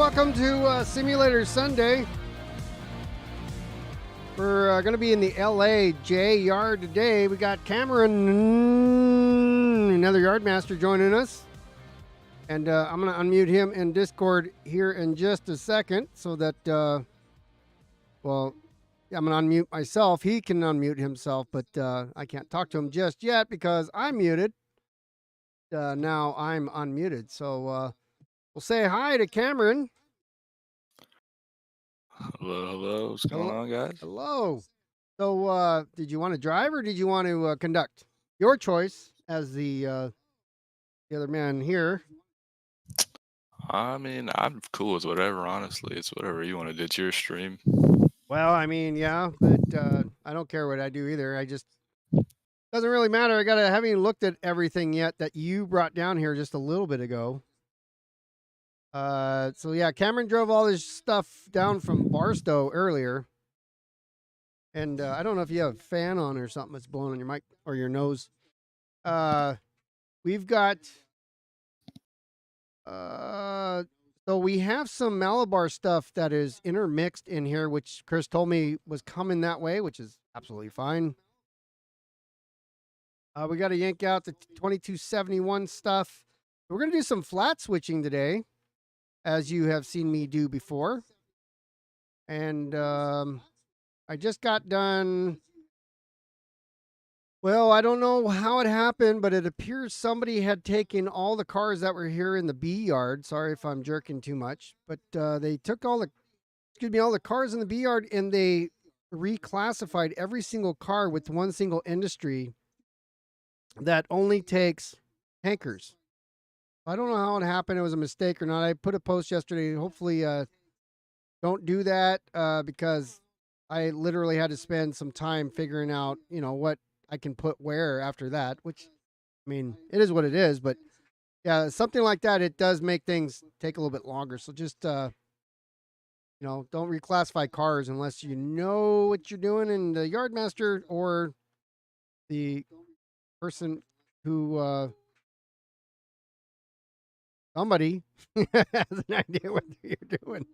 welcome to Simulator Sunday. We're going to be in the LAJ yard today. We got Cameron, another yardmaster, joining us. And I'm going to unmute him in Discord here in just a second so that, I'm going to unmute myself. He can unmute himself, but I can't talk to him just yet because I'm muted. Now I'm unmuted. So we'll say hi to Cameron. Hello. What's going on, guys? Hello. So did you want to drive or did you want to conduct? Your choice as the other man here. I mean, I'm cool with whatever, honestly. It's whatever you want to do. It's your stream. Well, I mean, yeah, but I don't care what I do either. I just doesn't really matter. I haven't looked at everything yet that you brought down here just a little bit ago. So yeah, Cameron drove all this stuff down from Barstow earlier. And I don't know if you have a fan on or something that's blowing on your mic or your nose. We've got so we have some Malabar stuff that is intermixed in here, which Chris told me was coming that way, which is absolutely fine. We got to yank out the 2271 stuff. We're going to do some flat switching today, as you have seen me do before. And I just got done. Well, I don't know how it happened, but it appears somebody had taken all the cars that were here in the B yard. Sorry if I'm jerking too much, but they took all the cars in the B yard and they reclassified every single car with one single industry that only takes tankers. I don't know how it happened. It was a mistake or not. I put a post yesterday. Hopefully, don't do that because I literally had to spend some time figuring out, what I can put where after that, which, I mean, it is what it is, but yeah, something like that, it does make things take a little bit longer. So just, don't reclassify cars unless you know what you're doing, and the yardmaster or the person who, somebody has an idea what you're doing.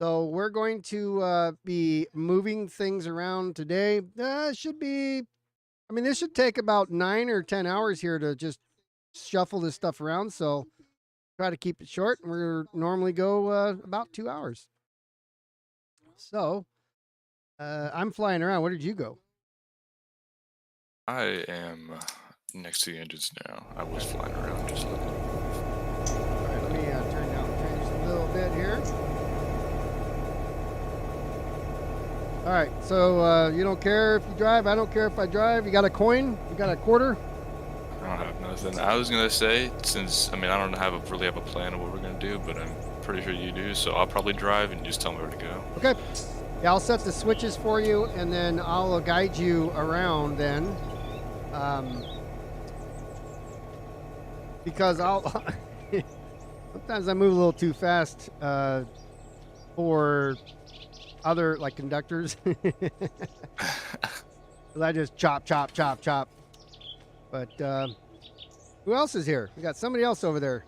So we're going to be moving things around today. This should take about 9 or 10 hours here to just shuffle this stuff around. So try to keep it short. We normally go about 2 hours. So I'm flying around. Where did you go? I am next to the engines now. I was flying around just looking. All right, let me turn down the train just a little bit here. All right, so you don't care if you drive. I don't care if I drive. You got a coin? You got a quarter? I don't have nothing. I was going to say, I don't really have a plan of what we're going to do, but I'm pretty sure you do, so I'll probably drive and just tell me where to go. Okay. Yeah, I'll set the switches for you, and then I'll guide you around then. Because sometimes I move a little too fast for other, like, conductors. I just chop. But who else is here? We got somebody else over there.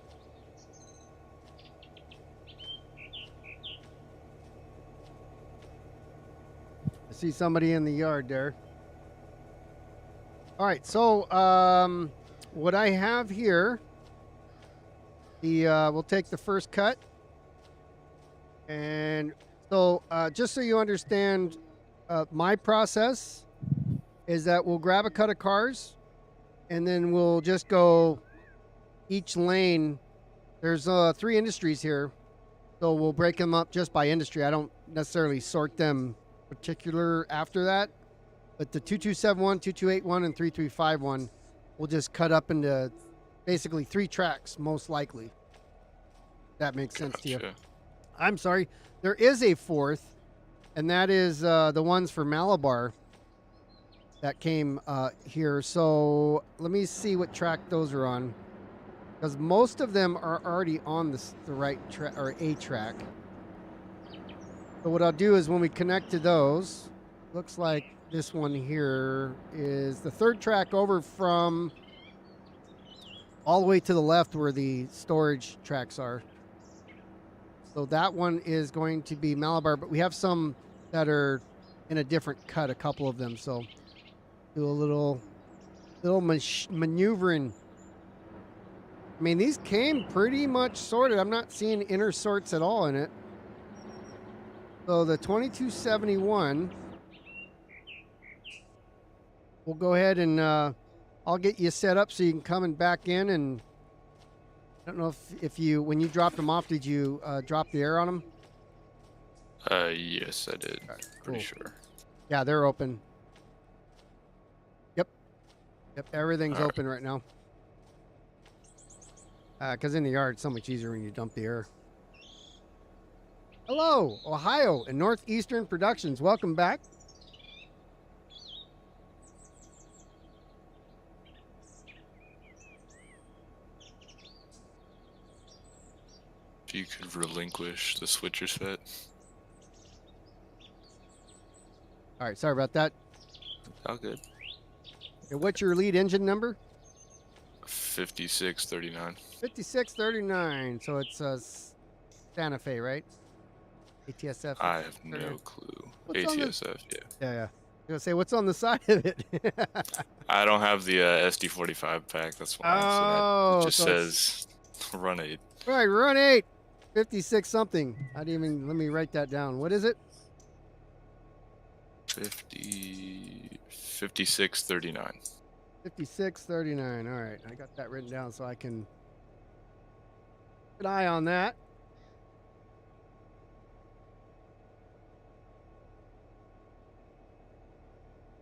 I see somebody in the yard there. All right, so what I have here, we'll take the first cut. And so just so you understand, my process is that we'll grab a cut of cars and then we'll just go each lane. There's 3 industries here, so we'll break them up just by industry. I don't necessarily sort them particular after that, but the 2271, 2281, and 3351 we'll just cut up into basically 3 tracks, most likely. That makes sense to you. I'm sorry. There is a 4th, and that is the ones for Malabar that came here. So let me see what track those are on, because most of them are already on the right track or a track. So what I'll do is when we connect to those, looks like this one here is the 3rd track over from all the way to the left where the storage tracks are. So that one is going to be Malabar, but we have some that are in a different cut, a couple of them. So do a little maneuvering. I mean, these came pretty much sorted. I'm not seeing inner sorts at all in it. So the 2271, we'll go ahead and I'll get you set up so you can come and back in. And I don't know if you, when you dropped them off, did you drop the air on them? Yes, I did. Right, Pretty cool. sure. Yeah, they're open. Yep, everything's All open right now. Because in the yard, it's so much easier when you dump the air. Hello, Ohio and Northeastern Productions. Welcome back. If you could relinquish the switcher set. All right, sorry about that. All good. Okay, what's your lead engine number? 5639. 5639. So it's Santa Fe, right? ATSF. I have no clue. What's on ATSF, yeah. Yeah. I'm gonna say what's on the side of it. I don't have the SD45 pack. That's why. Oh, it just so says run 8. All right, run 8. 56 something. I didn't even, let me write that down. What is it? 5639. 5639. All right, I got that written down so I can keep an eye on that.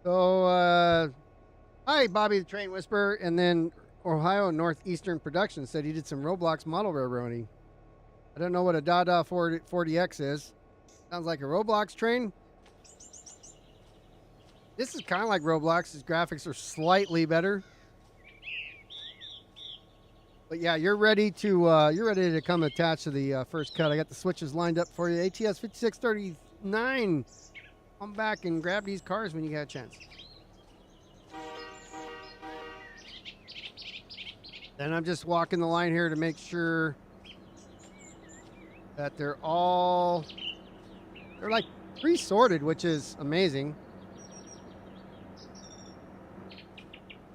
So, hi, Bobby the Train Whisperer, and then Ohio Northeastern Productions said he did some Roblox model railroading. I don't know what a Dada 40X is. Sounds like a Roblox train. This is kind of like Roblox. His graphics are slightly better. But yeah, you're ready to come attach to the first cut. I got the switches lined up for you. ATS 5639. Come back and grab these cars when you get a chance. Then I'm just walking the line here to make sure that they're like pre-sorted, which is amazing.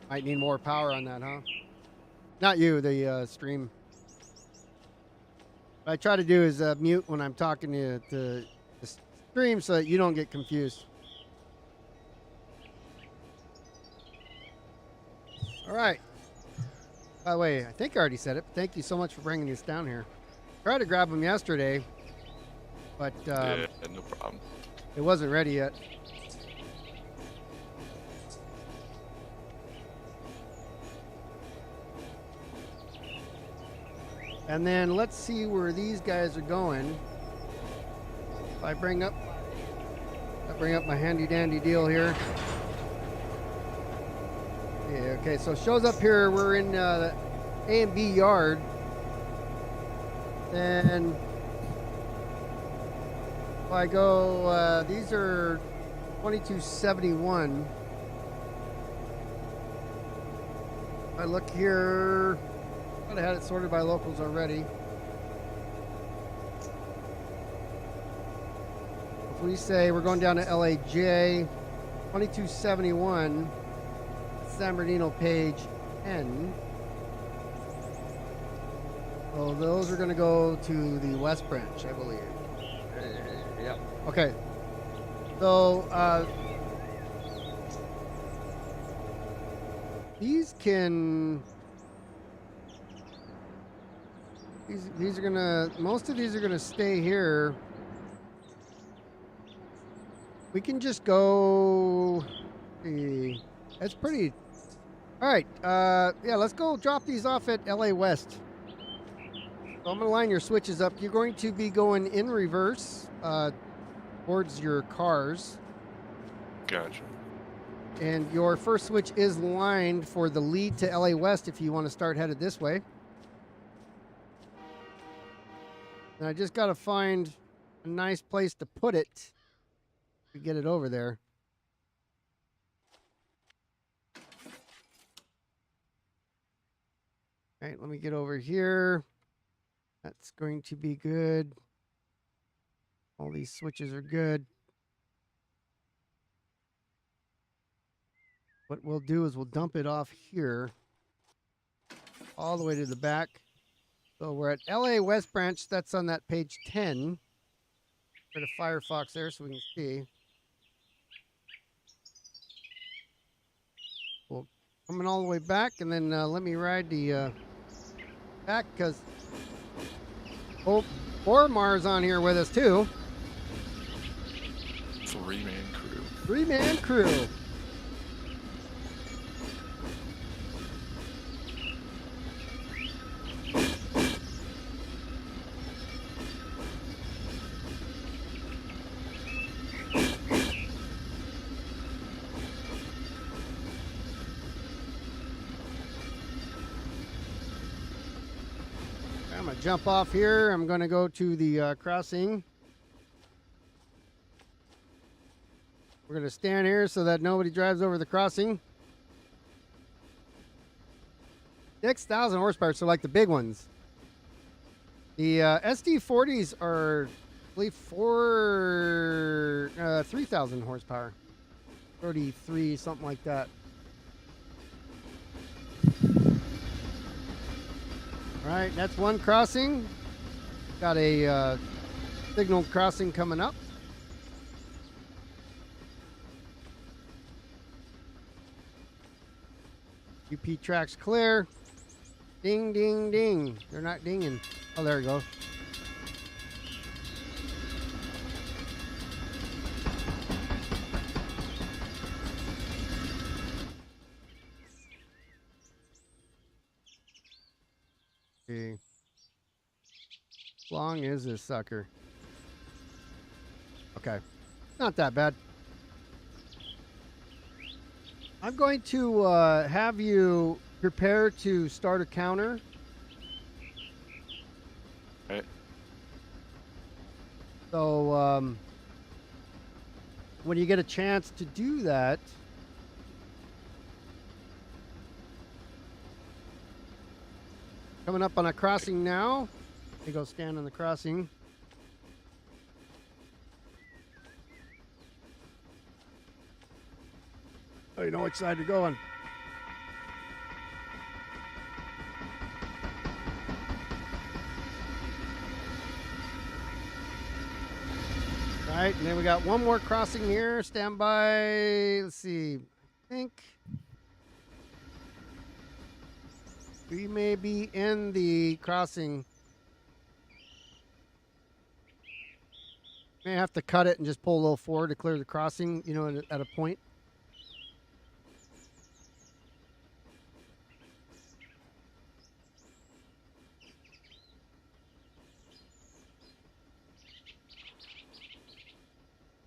Might need more power on that, huh? Not you, the stream. What I try to do is mute when I'm talking to the stream so that you don't get confused. All right. By the way, I think I already said it. But thank you so much for bringing this down here. Tried to grab them yesterday, but Yeah, no problem. it wasn't ready yet. And then let's see where these guys are going. If I bring up my handy dandy deal here. Yeah, okay, so it shows up here, we're in the A and B yard. Then if I go, these are 2271. If I look here, I had it sorted by locals already. If we say we're going down to LAJ, 2271, San Bernardino page 10. So those are going to go to the West Branch, I believe. Yep. Okay. So these can. These are gonna. Most of these are gonna stay here. We can just go. That's pretty. All right. Yeah. Let's go drop these off at LA West. So I'm gonna line your switches up. You're going to be going in reverse towards your cars. Gotcha. And your first switch is lined for the lead to LA West if you want to start headed this way. And I just got to find a nice place to put it to get it over there. All right, let me get over here. That's going to be good. these switches are good. What we'll do is we'll dump it off here all the way to the back. So we're at LA West Branch. That's on that page 10. Put a Firefox there so we can see. Well, coming all the way back, and then let me ride the back because Ormar's on here with us too. 3-man crew. 3-man crew. I'm going to jump off here. I'm going to go to the crossing. We're going to stand here so that nobody drives over the crossing. 6,000 horsepower, so like the big ones. The SD40s are, I believe, 3,000 horsepower. 33, something like that. All right, that's one crossing. Got a signaled crossing coming up. UP tracks clear. Ding, ding, ding. They're not dinging. Oh, there we go. Okay. How long is this sucker? Okay. Not that bad. I'm going to have you prepare to start a counter. Right. So when you get a chance to do that, coming up on a crossing now. You go stand on the crossing. Oh, you know which side you're going. All right, and then we got one more crossing here. Stand by. Let's see. I think we may be in the crossing. May have to cut it and just pull a little forward to clear the crossing, you know, at a point.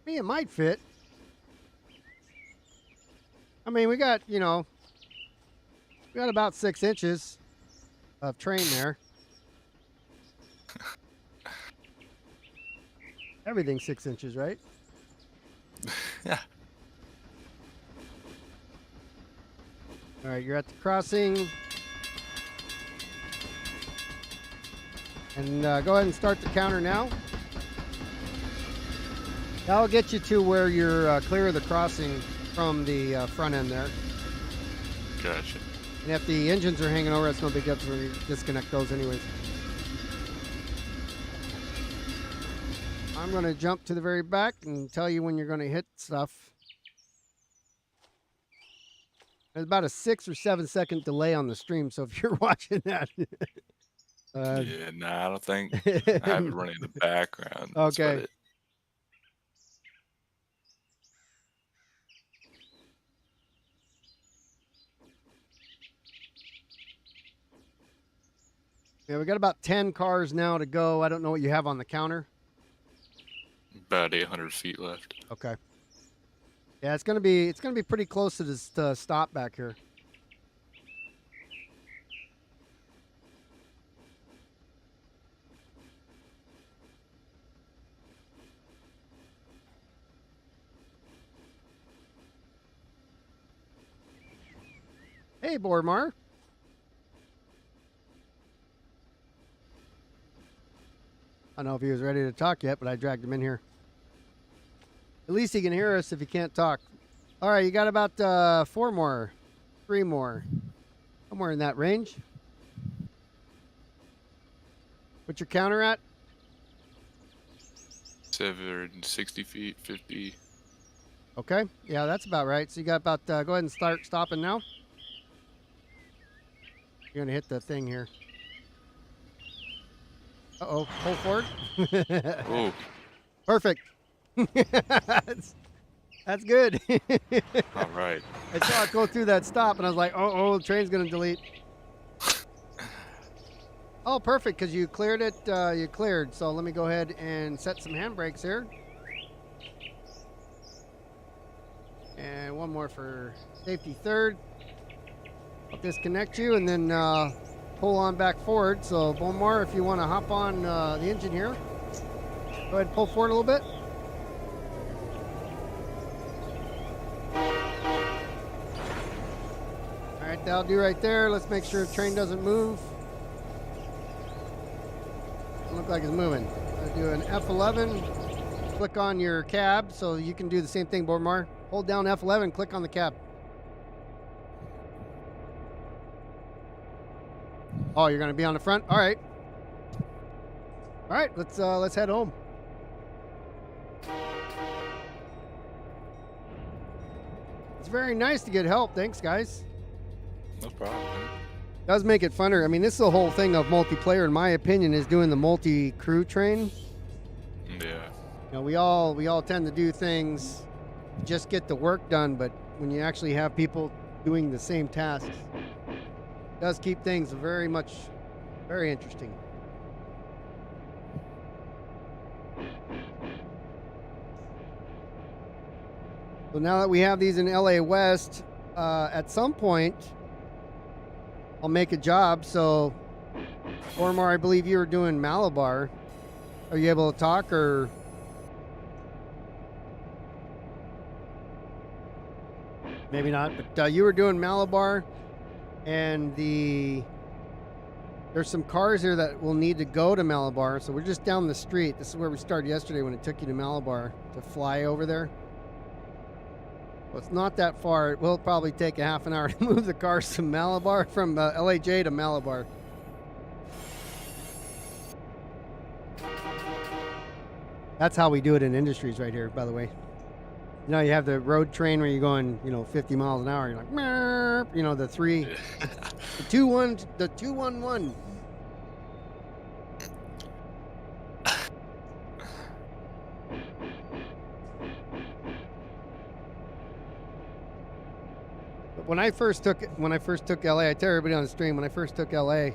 I mean, it might fit. I mean, we got, you know, we got about 6 inches of train there. Everything's 6 inches, right? Yeah. All right, you're at the crossing. And go ahead and start the counter now. That'll get you to where you're clear of the crossing from the front end there. Gotcha. And if the engines are hanging over, that's no big deal. We're going to disconnect those anyways. I'm going to jump to the very back and tell you when you're going to hit stuff. There's about a 6 or 7 second delay on the stream, so if you're watching that. Yeah, nah, I don't think I have it running in the background. That's Okay. about it. Yeah, we got about 10 cars now to go. I don't know what you have on the counter. About 800 feet left. Okay. Yeah, it's gonna be pretty close to this stop back here. Hey, Bormar. I don't know if he was ready to talk yet, but I dragged him in here. At least he can hear us if he can't talk. All right, you got about 4 more, 3 more, somewhere in that range. What's your counter at? 760 feet, 50. Okay, yeah, that's about right. So you got about, go ahead and start stopping now. You're gonna hit the thing here. Uh-oh, pull forward. Oh, Perfect. That's good. all right. I saw it go through that stop, and I was like, oh, the train's gonna delete. Oh, perfect, because you cleared it. You cleared. So let me go ahead and set some handbrakes here. And one more for safety third. I'll disconnect you and then pull on back forward. So Bomar, if you want to hop on the engine here, go ahead and pull forward a little bit. All right, that'll do right there. Let's make sure the train doesn't move. Doesn't look like it's moving. I'll do an F11. Click on your cab so you can do the same thing, Bomar. Hold down F11, click on the cab. Oh, you're gonna be on the front? All right. All right, let's head home. It's very nice to get help. Thanks, guys. No problem, man. Does make it funner. I mean, this is the whole thing of multiplayer, in my opinion, is doing the multi-crew train. Yeah. You know, we all tend to do things, just get the work done, but when you actually have people doing the same tasks, it does keep things very interesting. So now that we have these in LA West, at some point, I'll make a job. So, Ormar, I believe you were doing Malabar. Are you able to talk or? Maybe not, but you were doing Malabar, and there's some cars here that will need to go to Malabar. So we're just down the street. This is where we started yesterday when it took you to Malabar to fly over there. Well, it's not that far. It will probably take a half an hour to move the cars to Malabar from LAJ to Malabar. That's how we do it in industries right here, by the way. You know, you have the road train where you're going, 50 miles an hour. You're like, Merp, the 211. But when I first took LA, I tell everybody on the stream, when I first took LA,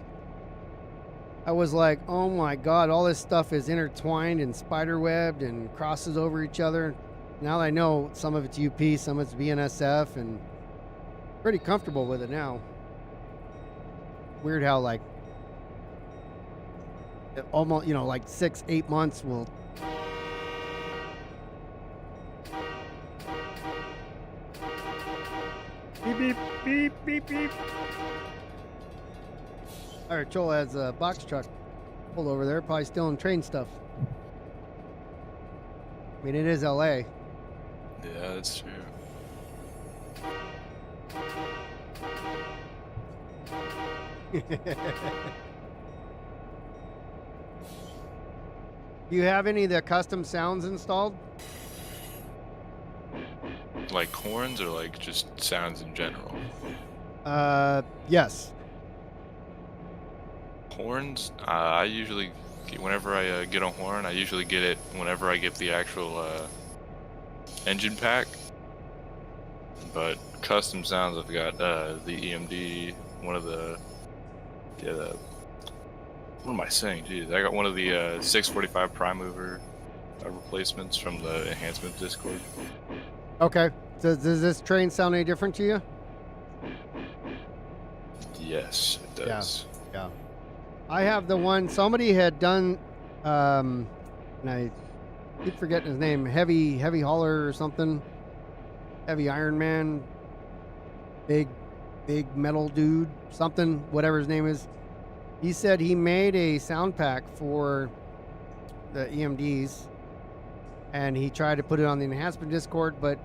I was like, oh my God, all this stuff is intertwined and spider-webbed and crosses over each other. Now that I know some of it's UP, some of it's BNSF, and pretty comfortable with it now. Weird how almost, like 6-8 months will. Beep, beep, beep, beep, beep. All right, Joel has a box truck pulled over there, probably stealing train stuff. I mean, it is LA. Yeah, that's true. Do you have any of the custom sounds installed? Like horns or like just sounds in general? Yes. Horns, I usually, whenever I get a horn, I usually get it whenever I get the actual engine pack. But custom sounds, I've got the EMD, one of the, what am I saying? Jeez, I got one of the 645 prime mover replacements from the enhancement Discord. Okay. Does this train sound any different to you? Yes, it does. Yeah. I have the one somebody had done, and I keep forgetting his name. Heavy hauler or something. Heavy Iron Man. Big metal dude. Something. Whatever his name is. He said he made a sound pack for the EMDs, and he tried to put it on the enhancement Discord, but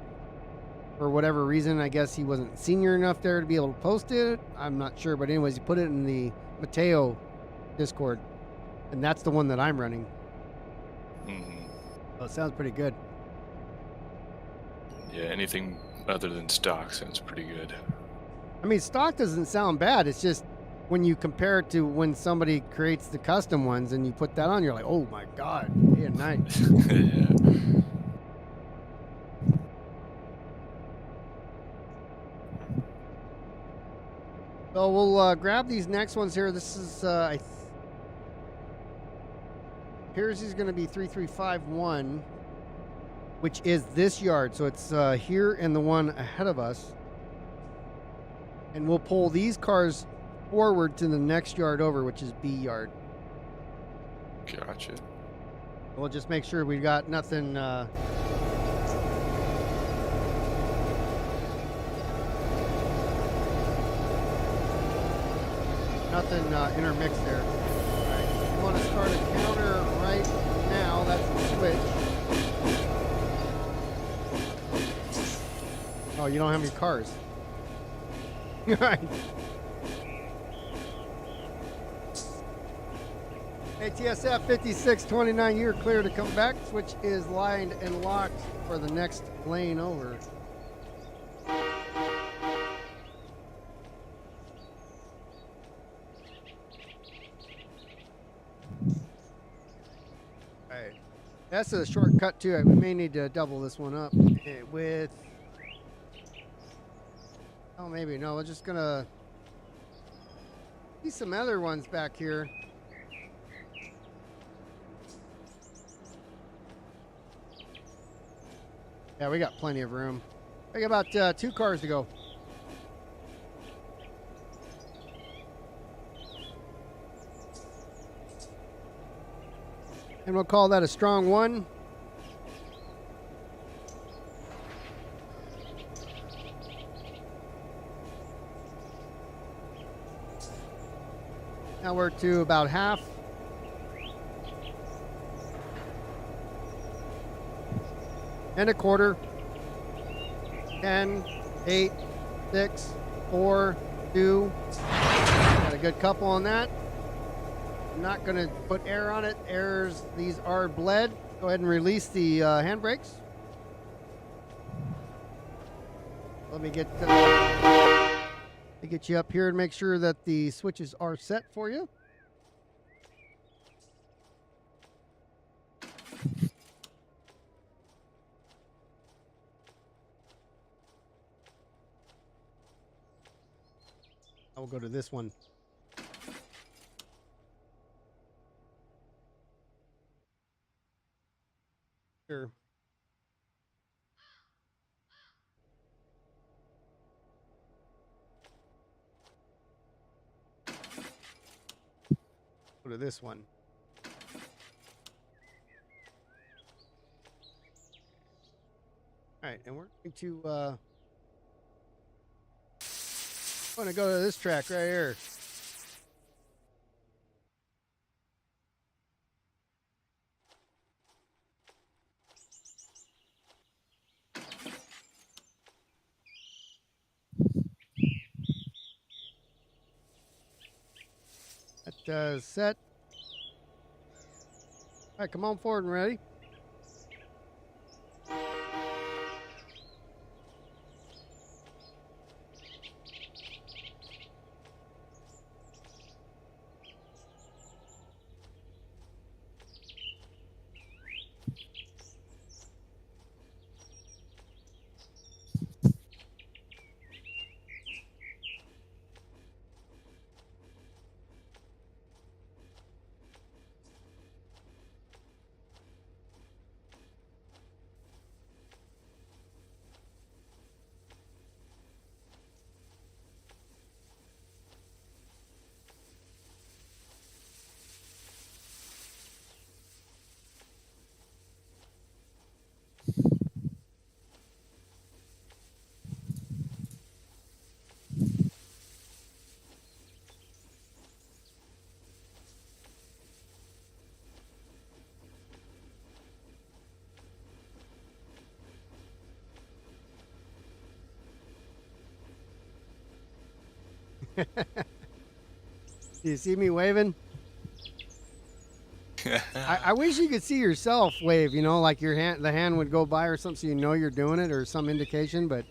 for whatever reason, I guess he wasn't senior enough there to be able to post it. I'm not sure, but anyways, he put it in the Mateo Discord, and that's the one that I'm running. So it sounds pretty good. Yeah, anything other than stock sounds pretty good. I mean, stock doesn't sound bad. It's just when you compare it to when somebody creates the custom ones and you put that on, you're like, oh my God, yeah, nice. Yeah. So we'll grab these next ones here. This is, here's is going to be 3351, which is this yard. So it's here and the one ahead of us. And we'll pull these cars forward to the next yard over, which is B yard. Gotcha. We'll just make sure we got nothing. Nothing intermixed there. All right. You want to start a counter right now. That's the switch. Oh, you don't have any cars. Right. ATSF 5629, you're clear to come back. Switch is lined and locked for the next lane over. Alright. That's a shortcut to it. We may need to double this one up with... Oh, maybe. No, we're just gonna... see some other ones back here. Yeah, we got plenty of room. I got about 2 cars to go. And we'll call that a strong 1. Now we're to about half. And a quarter. 10, 8, 6, 4, 2. Got a good couple on that. I'm not going to put air on it. These are bled. Go ahead and release the handbrakes. Let me get you up here and make sure that the switches are set for you. I will go to this one. Sure. Go to this one. All right, and we're going to go to this track right here. That set. All right, come on forward and ready. Do you see me waving? I wish you could see yourself wave, you know, like your hand, the hand would go by or something so you know you're doing it or some indication, but.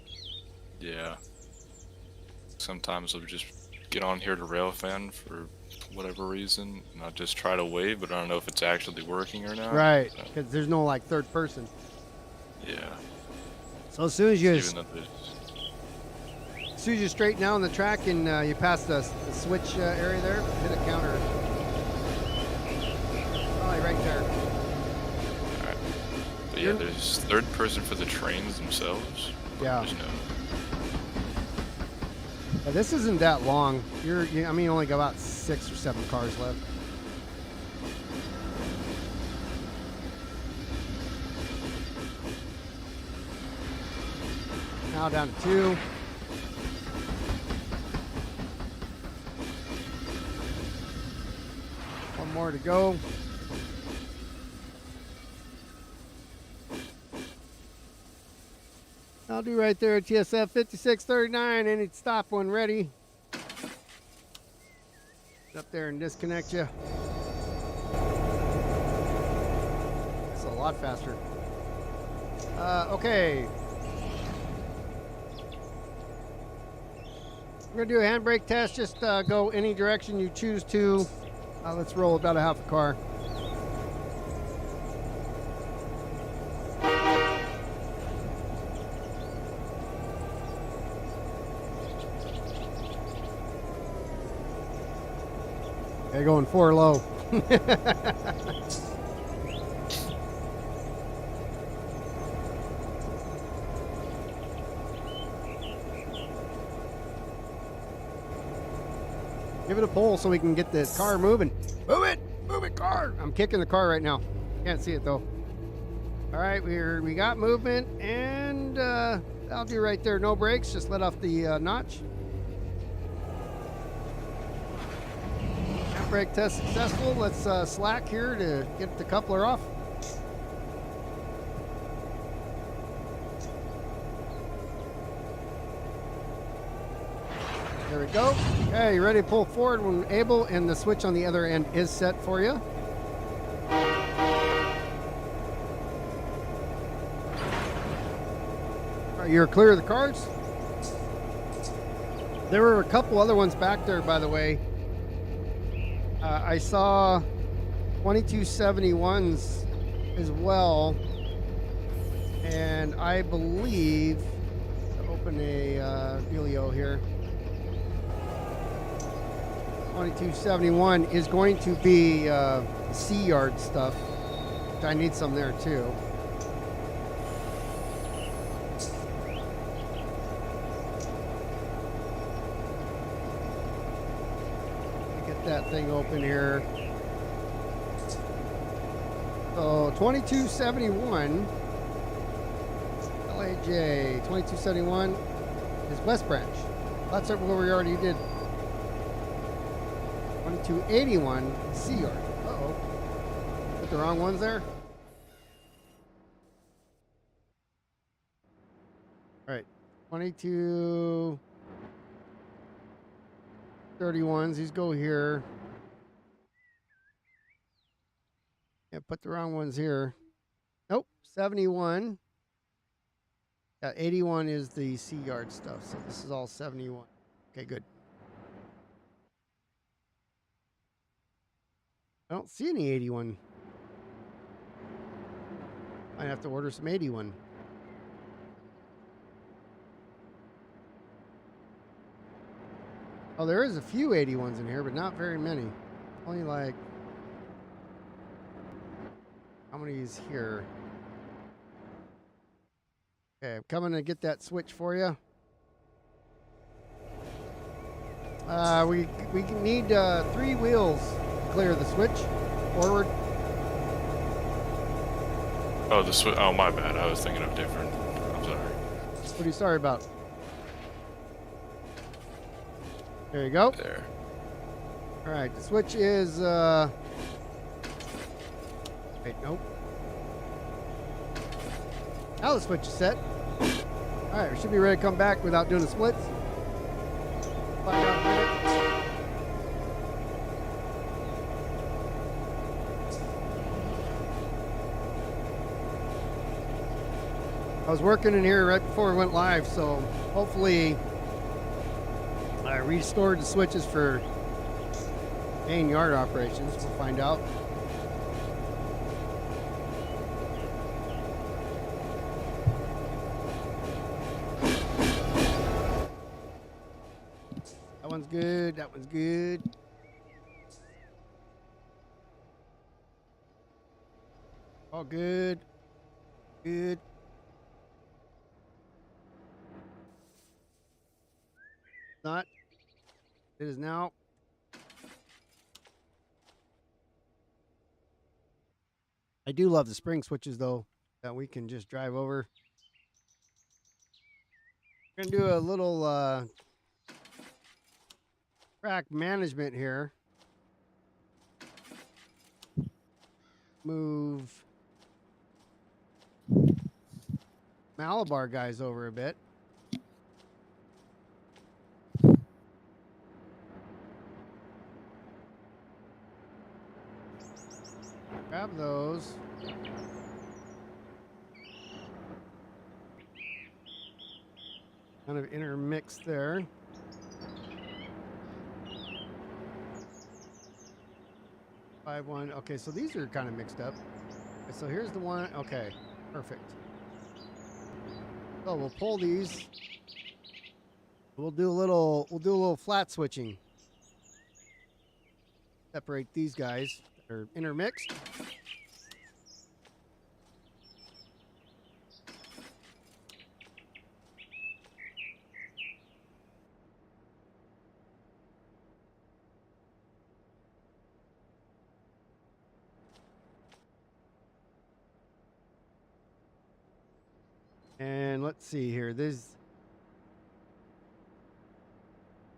Yeah. Sometimes I'll just get on here to railfan for whatever reason, and I'll just try to wave, but I don't know if it's actually working or not. Right, because there's no like third person. Yeah. So as soon as you straighten out on the track and you pass the switch area there, hit a counter. Probably right there. Alright. But yeah, there's third person for the trains themselves. Yeah. There's no. Yeah, this isn't that long. I mean, only got about 6 or 7 cars left. Now down to 2. One more to go. I'll do right there, TSF 5639. Any stop when ready. Get up there and disconnect you. It's a lot faster. Okay. We're going to do a handbrake test. Just go any direction you choose to. Let's roll about a half a car. Okay, going 4 low. Give it a pull so we can get this car moving. Move it, car. I'm kicking the car right now. Can't see it though. All right, we got movement, and I'll do right there. No brakes, just let off the notch. Brake test successful. Let's slack here to get the coupler off. There we go. Okay, you ready to pull forward when able, and the switch on the other end is set for you. All right, you're clear of the cars. There were a couple other ones back there, by the way. I saw 2271s as well, and I believe, to open a dealio here, 2271 is going to be C-yard stuff, which I need some there too. That thing open here. So 2271 LAJ 2271 is West Branch. That's where we already did. 2281 C yard. Uh-oh. Put the wrong ones there. All right. 22 31s, these go here. Yeah, put the wrong ones here. Nope, 71. Yeah, 81 is the C yard stuff, so this is all 71. Okay, good. I don't see any 81. Might have to order some 81. Oh, there is a few 81s in here, but not very many. Only like, how many is here? Okay, I'm coming to get that switch for you. We need 3 wheels to clear the switch. Forward. Oh, the switch. Oh, my bad. I was thinking of different. I'm sorry. What are you sorry about? There you go. There. All right, the switch is, wait, nope. Now the switch is set. All right, we should be ready to come back without doing the splits. Find out in a minute. I was working in here right before we went live, so hopefully I restored the switches for main yard operations. We'll find out. That one's good. That one's good. All good. Good. Not. It is now. I do love the spring switches though, that we can just drive over. We're gonna do a little track management here. Move Malabar guys over a bit. Grab those. Kind of intermixed there. Five one. Okay, so these are kind of mixed up. Okay, so here's the one. Okay, perfect. So we'll pull these. We'll do a little flat switching. Separate these guys that are intermixed. And let's see here. There's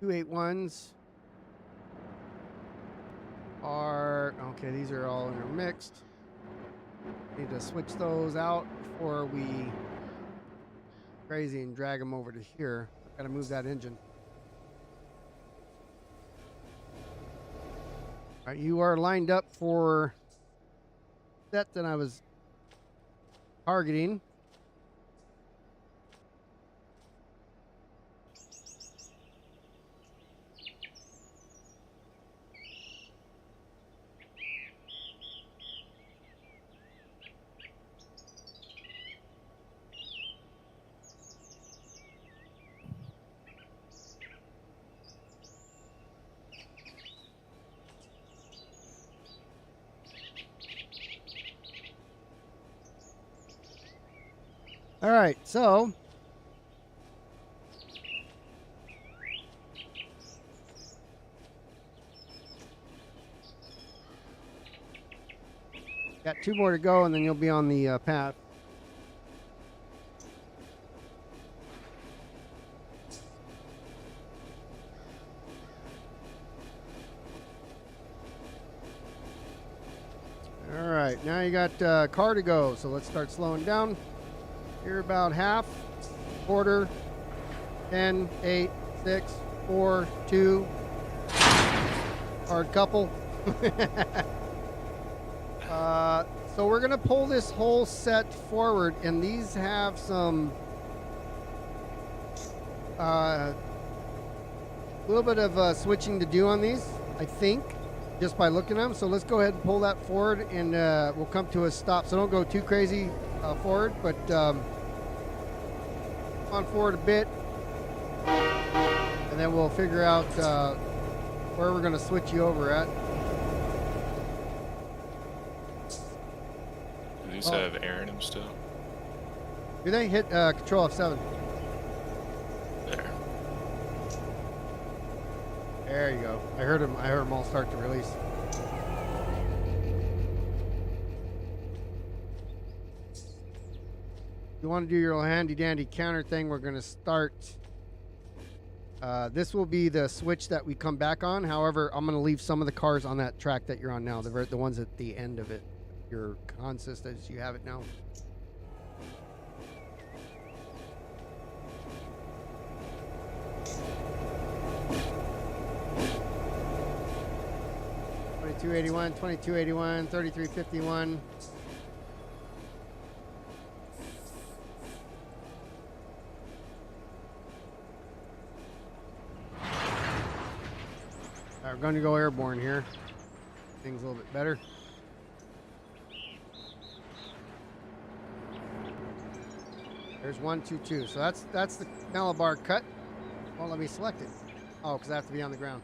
281s are okay. These are all intermixed. Need to switch those out before we crazy and drag them over to here. Got to move that engine. All right, you are lined up for set that I was targeting. All right, so got 2 more to go, and then you'll be on the path. All right, now you got car to go, so let's start slowing down. You're about half, quarter, 10, 8, 6, 4, 2. Hard couple. So we're going to pull this whole set forward, and these have some little bit of switching to do on these, I think, just by looking at them. So let's go ahead and pull that forward, and we'll come to a stop. So don't go too crazy forward, but on forward a bit, and then we'll figure out where we're going to switch you over at. Do these have air in them still? Do they hit Control F7? There. There you go. I heard them all start to release. You want to do your little handy dandy counter thing, we're going to start. This will be the switch that we come back on. However, I'm going to leave some of the cars on that track that you're on now, the ones at the end of it. Your consist as you have it now. $22.81, $22.81, $33.51. We're going to go airborne here. Things a little bit better. There's 1, 2, 2. So that's the Malabar cut. Won't let me select it. Oh, because I have to be on the ground.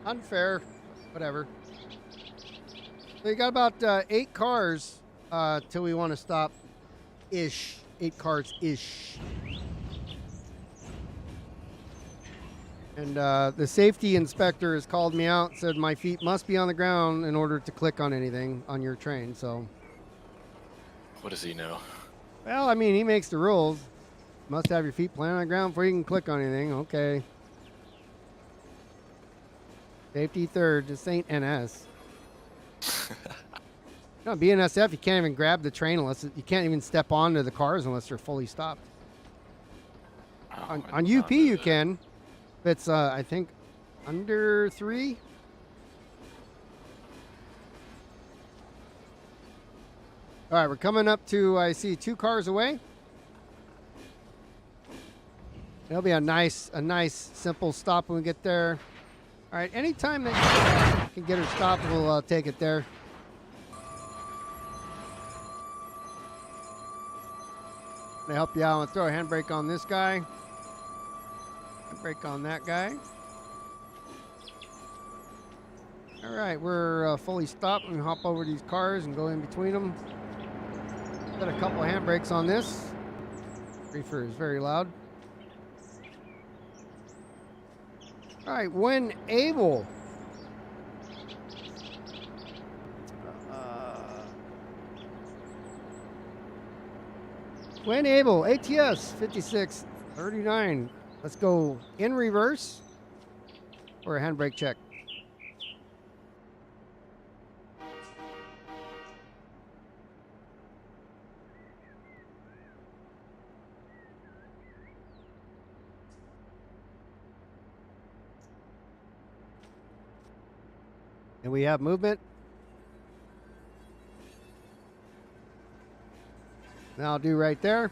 Unfair. Whatever. So you got about 8 cars till we want to stop. Ish. 8 cars ish. And the safety inspector has called me out and said my feet must be on the ground in order to click on anything on your train. So, What does he know? well, I mean, he makes the rules. Must have your feet planted on the ground before you can click on anything. Okay. Safety third. This ain't NS. No, BNSF, you can't even grab the train unless you can't even step onto the cars unless they're fully stopped. Oh, On UP, you can. If it's, I think, under 3. All right, we're coming up to, I see 2 cars away. It'll be a nice, simple stop when we get there. All right, anytime that you can get her stopped, we'll take it there. I'm gonna help you out. I'm gonna throw a handbrake on this guy. Handbrake on that guy. All right, we're fully stopped. We can hop over these cars and go in between them. Got a couple of handbrakes on this. Reefer is very loud. All right, when able. When able, ATS 5639. Let's go in reverse for a handbrake check. And we have movement. Now I'll do right there.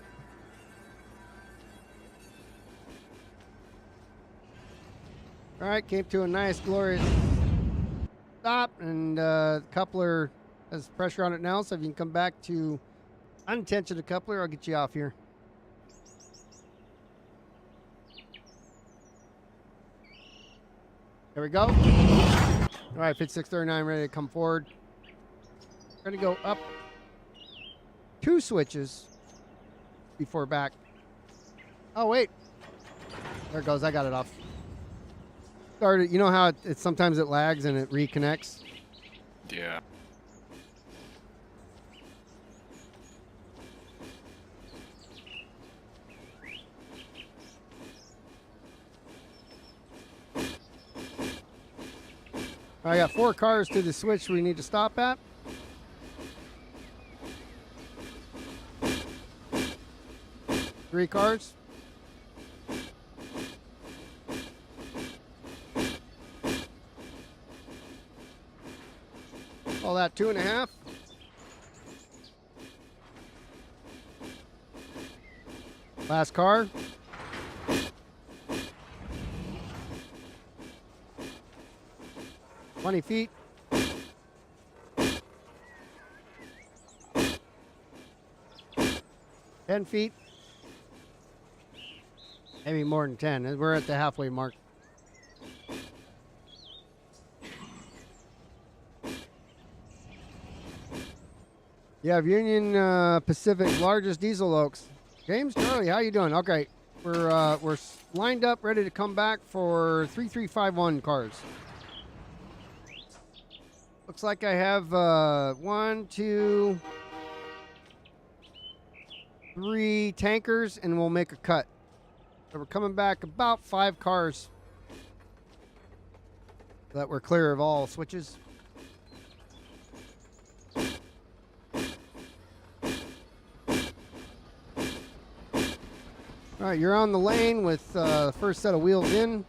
All right, came to a nice, glorious stop, and coupler has pressure on it now, so if you can come back to untension the coupler, I'll get you off here. There we go. All right, 5639 ready to come forward. We're going to go up 2 switches before back. Oh, wait. There it goes. I got it off. Started. You know how it sometimes it lags and it reconnects? Yeah. I got 4 cars to the switch we need to stop at. Three cars. All that 2.5. Last car. $20 feet. $10 feet. Maybe more than 10. We're at the halfway mark. You have Union Pacific largest diesel oaks. James, Charlie, how you doing? Okay, we're lined up, ready to come back for 3351 cars. Looks like I have 1, 2, 3 tankers, and we'll make a cut. So we're coming back about 5 cars so that we're clear of all switches. All right, you're on the lane with the first set of wheels in.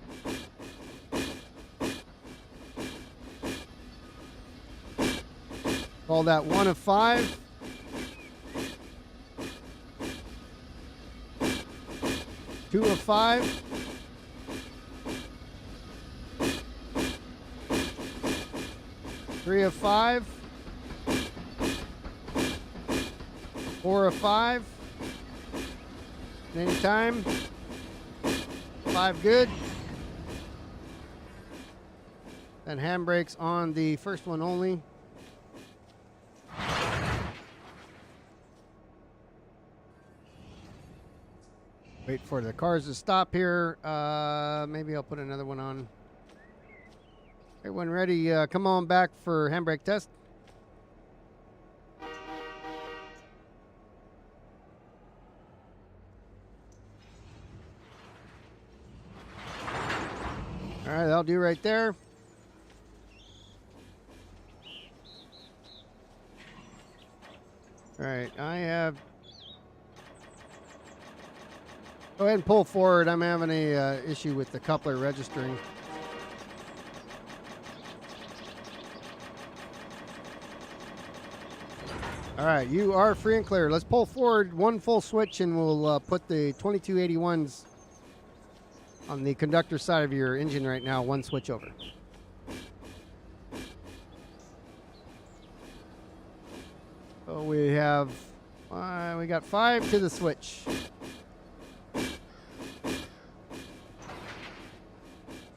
Call that 1 of 5. Two of 5. 3 of 5. 4 of 5. Anytime. 5 good. And handbrakes on the first one only. Wait for the cars to stop here. Maybe I'll put another one on. Everyone ready? Come on back for handbrake test. All right, that'll do right there. All right, I have. Go ahead and pull forward. I'm having a issue with the coupler registering. All right, you are free and clear. Let's pull forward one full switch, and we'll put the 2281s on the conductor side of your engine right now. One switch over. So we have, we got 5 to the switch.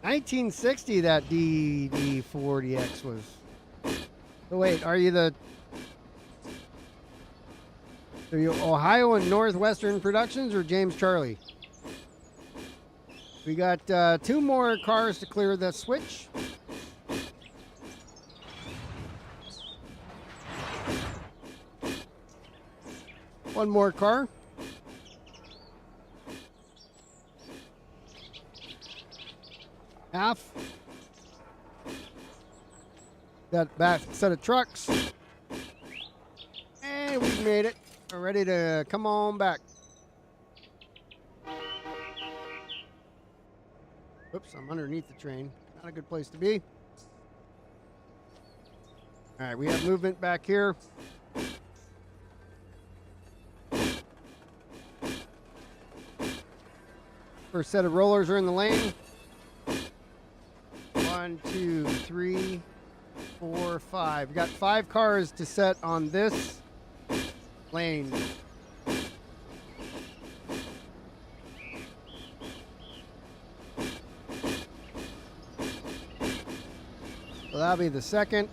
1960 that DD40X was. So wait, are you Ohio and Northwestern Productions or James Charlie? We got 2 more cars to clear the switch. One more car. Half. That back set of trucks. And we've made it. We're ready to come on back. Oops, I'm underneath the train. Not a good place to be. All right, we have movement back here. First set of rollers are in the lane. 1, 2, 3, 4, 5. We've got 5 cars to set on this lane. So that'll be the second.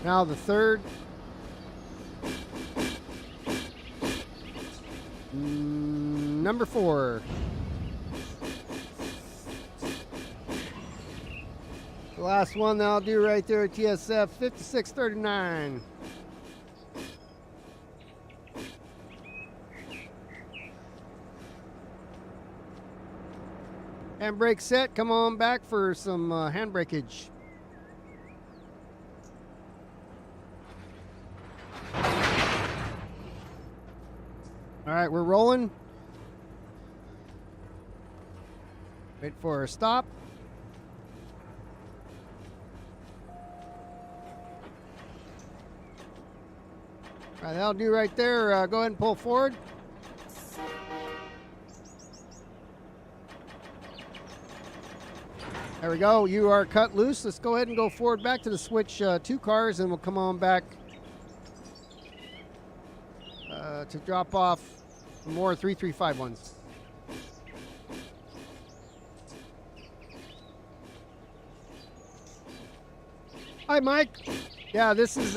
Now the third. Number 4. The last one that I'll do right there at TSF 5639. Handbrake set. Come on back for some handbrakeage. All right, we're rolling. Wait for a stop. All right, that'll do right there. Go ahead and pull forward. There we go. You are cut loose. Let's go ahead and go forward back to the switch 2 cars, and we'll come on back to drop off more 3351s. Hi, Mike. Yeah, this is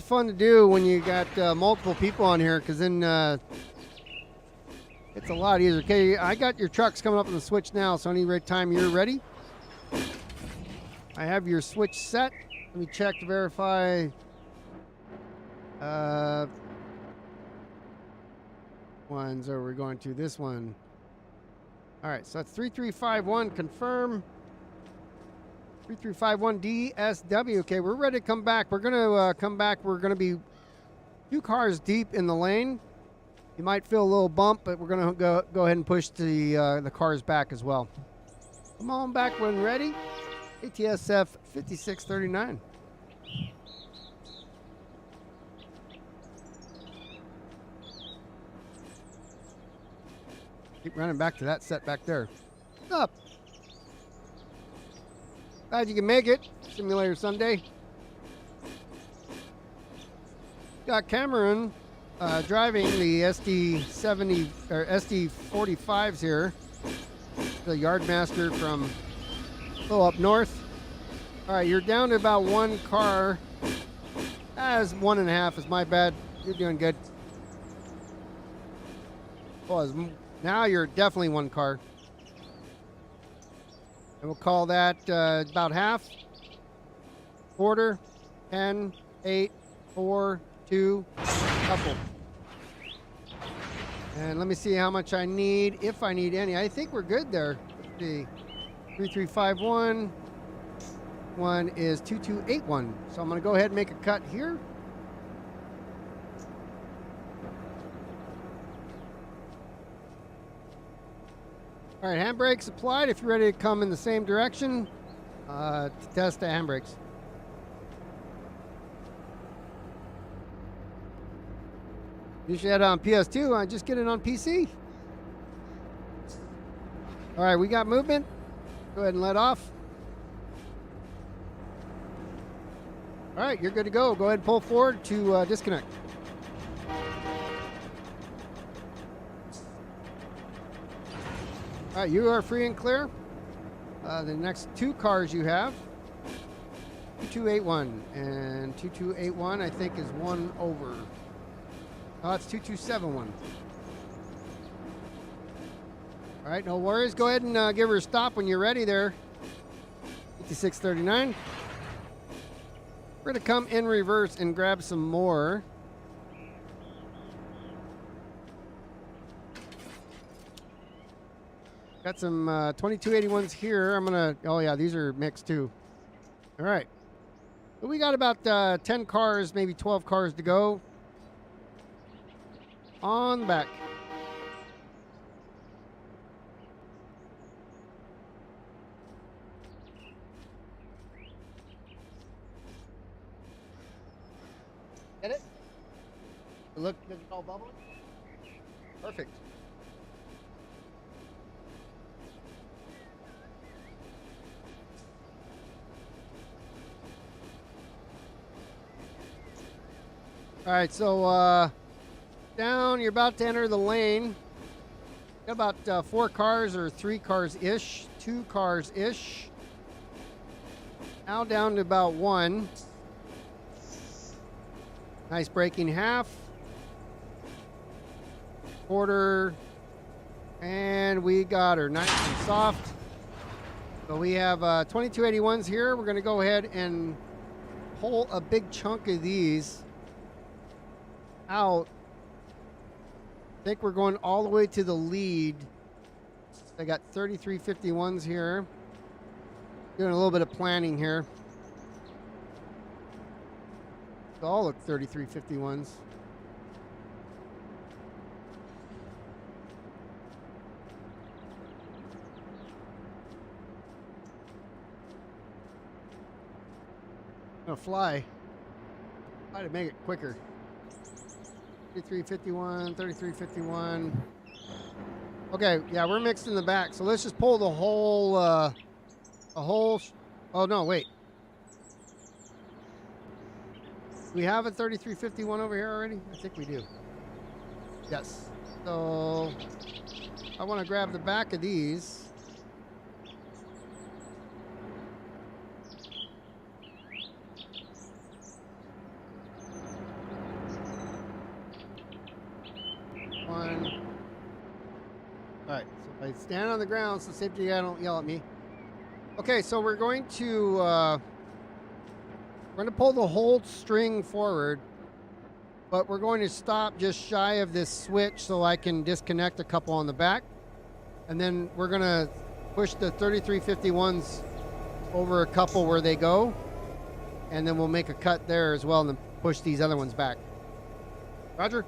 fun to do when you got multiple people on here, because then it's a lot easier. Okay, I got your trucks coming up on the switch now, so any time you're ready. I have your switch set. Let me check to verify. Ones, or we're going to this one. All right, so that's 3351, confirm. 3351 DSW. Okay, we're ready to come back. We're going to come back. We're going to be 2 cars deep in the lane. You might feel a little bump, but we're going to go ahead and push the cars back as well. Come on back when ready. ATSF 5639. Keep running back to that set back there. What's up? Glad you can make it. Simulator Sunday. Got Cameron driving the SD70 or SD45s here. The Yardmaster from up north. All right, you're down to about one car. As 1.5 is my bad. You're doing good. Now you're definitely one car. And we'll call that about half. Quarter, 10, 8, 4, 2, couple. And let me see how much I need, if I need any. I think we're good there. Let's see. 3351. One is 2281. So I'm going to go ahead and make a cut here. All right, handbrakes applied. If you're ready to come in the same direction, to test the handbrakes. Usually had it on PS2. I just get it on PC. All right, we got movement. Go ahead and let off. All right, you're good to go. Go ahead and pull forward to disconnect. All right, you are free and clear. The next two cars you have, 2281 and 2281, I think is one over. Oh, it's 2271. All right, no worries. Go ahead and give her a stop when you're ready there. 5639. We're going to come in reverse and grab some more. Got some 2281s here. I'm going to, oh yeah, these are mixed too. All right. So we got about 10 cars, maybe 12 cars to go. On the back. Get it? Look, does it all bubble? Perfect. All right, so down, you're about to enter the lane. Got about 4 cars or 3 cars-ish, 2 cars-ish. Now down to about 1. Nice braking half. Quarter. And we got her nice and soft. So we have 2281s here. We're going to go ahead and pull a big chunk of these out. I think we're going all the way to the lead. I got 3351s here. Doing a little bit of planning here. They all look 3351s. I'm gonna fly. Try to make it quicker. 3351, 3351. Okay, yeah, we're mixed in the back. So let's just pull the whole, oh no, wait. Do we have a 3351 over here already? I think we do. Yes. So I want to grab the back of these. One. All right, so if I stand on the ground so safety guy don't yell at me. Okay, so we're going to pull the whole string forward, but we're going to stop just shy of this switch so I can disconnect a couple on the back. And then we're going to push the 3351s over a couple where they go. And then we'll make a cut there as well and then push these other ones back. Roger?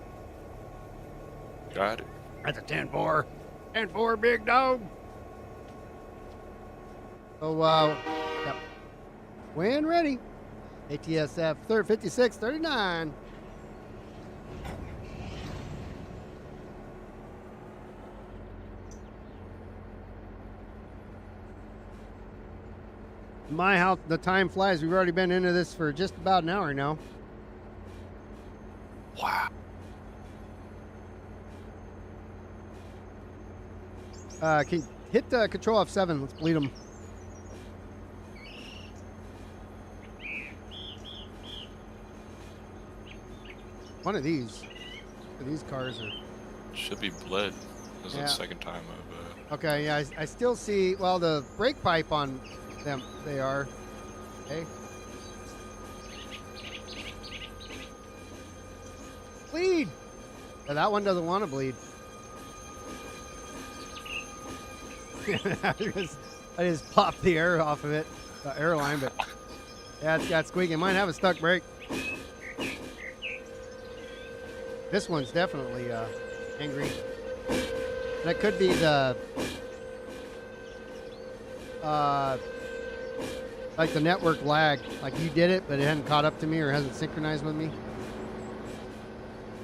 Got it. That's a 10-4. 10-4, big dog. So, yep. When ready. ATSF 5639. My how the time flies. We've already been into this for just about an hour now. Wow. Can you hit Control F7? Let's bleed them. One of these cars are. Should be bled. This is Yeah. the second time I've. Okay, yeah, I still see. Well, the brake pipe on them, they are. Okay. Bleed. Yeah, that one doesn't want to bleed. I just popped the air off of it, the air line, but yeah, it's got squeaking. Might have a stuck brake. This one's definitely angry. That could be the like the network lag. Like you did it, but it hadn't caught up to me or hasn't synchronized with me.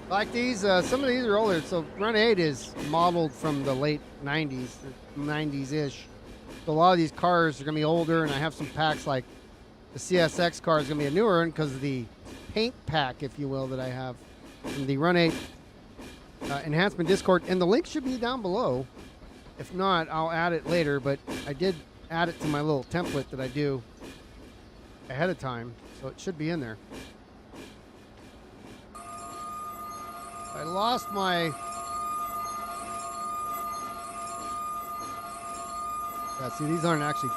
Like these, some of these are older. So Run 8 is modeled from the late 90s, 90s-ish. So a lot of these cars are going to be older, and I have some packs like the CSX car is going to be a newer one because of the paint pack, if you will, that I have from the Run 8 enhancement Discord. And the link should be down below. If not, I'll add it later, but I did add it to my little template that I do ahead of time, so it should be in there. I lost my... Yeah, see, these aren't actually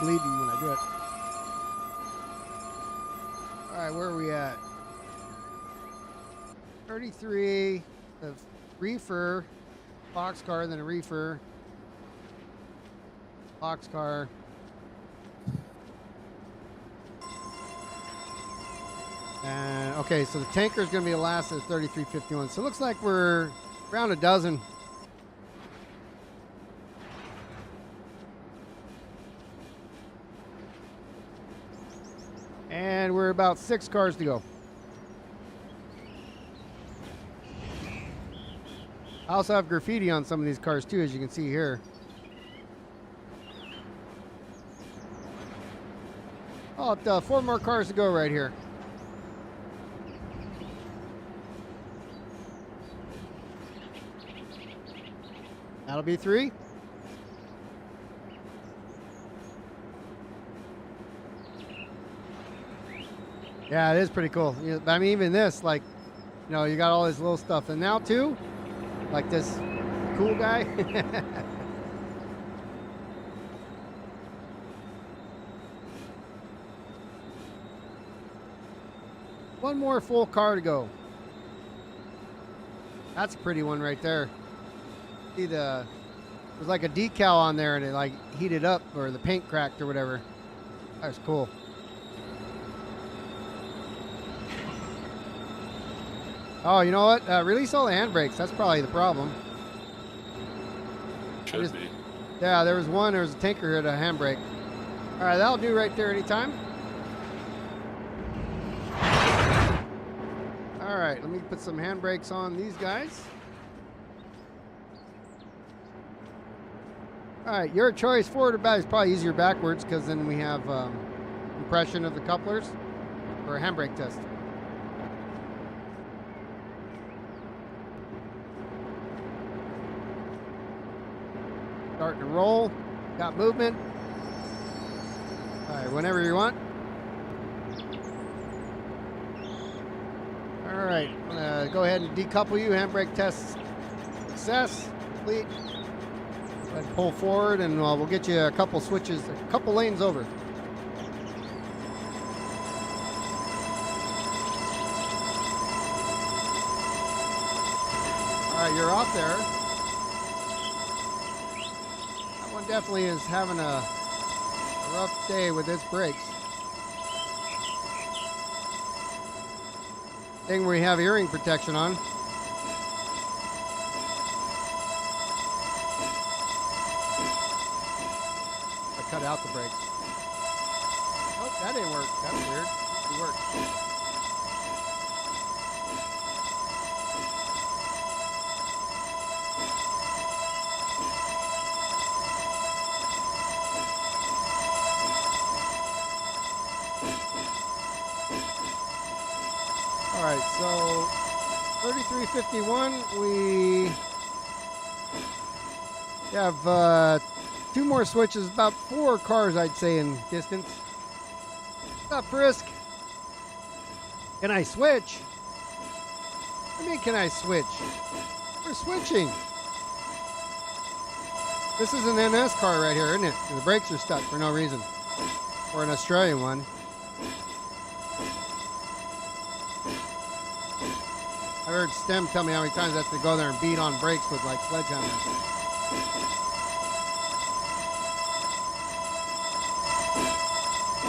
bleeding when I do it. All right, where are we at? 33, the reefer, boxcar, then a reefer, boxcar. And okay, so the tanker is going to be the last at 3351. So it looks like we're around a dozen. And we're about 6 cars to go. I also have graffiti on some of these cars too, as you can see here. Oh, 4 more cars to go right here. That'll be 3. Yeah, it is pretty cool. I mean, even this, like, you know, you got all this little stuff. And now, too, like this cool guy. One more full car to go. That's a pretty one right there. See there's like a decal on there and it like heated up or the paint cracked or whatever. That was cool. Oh, you know what? Release all the handbrakes. That's probably the problem. Should be. Yeah, there was a tanker here at a handbrake. All right, that'll do right there anytime. All right, let me put some handbrakes on these guys. All right, your choice, forward or back. Is probably easier backwards because then we have compression of the couplers for a handbrake test. Starting to roll. Got movement. All right, whenever you want. All right, I'm gonna go ahead and decouple you. Handbrake test success, complete. Go ahead and pull forward, and we'll get you a couple switches, a couple lanes over. All right, you're off there. That one definitely is having a rough day with its brakes. Thing where you have earring protection on. I cut out the brakes. Oh, that didn't work. That's weird. It worked. All right, so 3351, we have 2 more switches, about 4 cars, I'd say, in distance. What's up, Frisk? Can I switch? What do you mean, can I switch? We're switching. This is an NS car right here, isn't it? And the brakes are stuck for no reason. Or an Australian one. I heard Stem tell me how many times I have to go there and beat on brakes with like sledgehammers.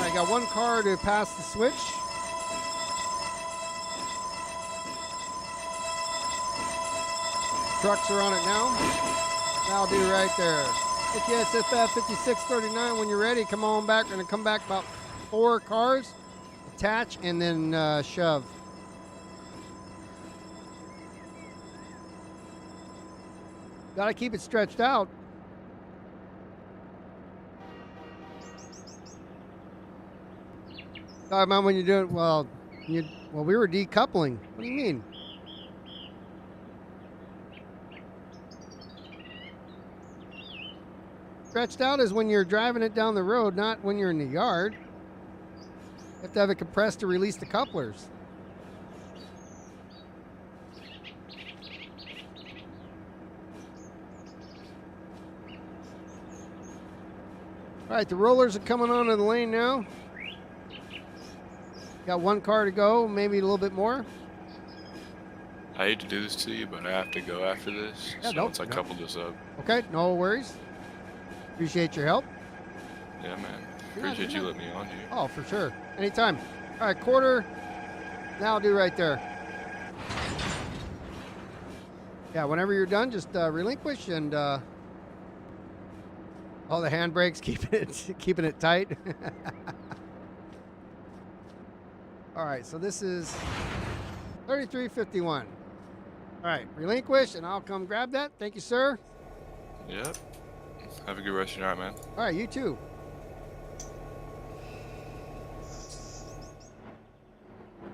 I got 1 car to pass the switch. Trucks are on it now. That'll do right there. KSFF 5639, when you're ready, come on back. We're going to come back about 4 cars, attach, and then shove. Got to keep it stretched out. Talking about when you do it, well, we were decoupling. What do you mean? Stretched out is when you're driving it down the road, not when you're in the yard. You have to have it compressed to release the couplers. All right, the rollers are coming onto the lane now. Got 1 car to go, maybe a little bit more. I hate to do this to you, but I have to go after this. Yeah, so nope, once I couple this up. Okay, no worries. Appreciate your help. Yeah, man. Appreciate you letting me on here. Oh, for sure. Anytime. All right, quarter. That'll do right there. Yeah, whenever you're done, just relinquish and all the handbrakes, keeping it tight. All right, so this is 3351. All right, relinquish, and I'll come grab that. Thank you, sir. Yep. Have a good rest of your night, man. All right, you too.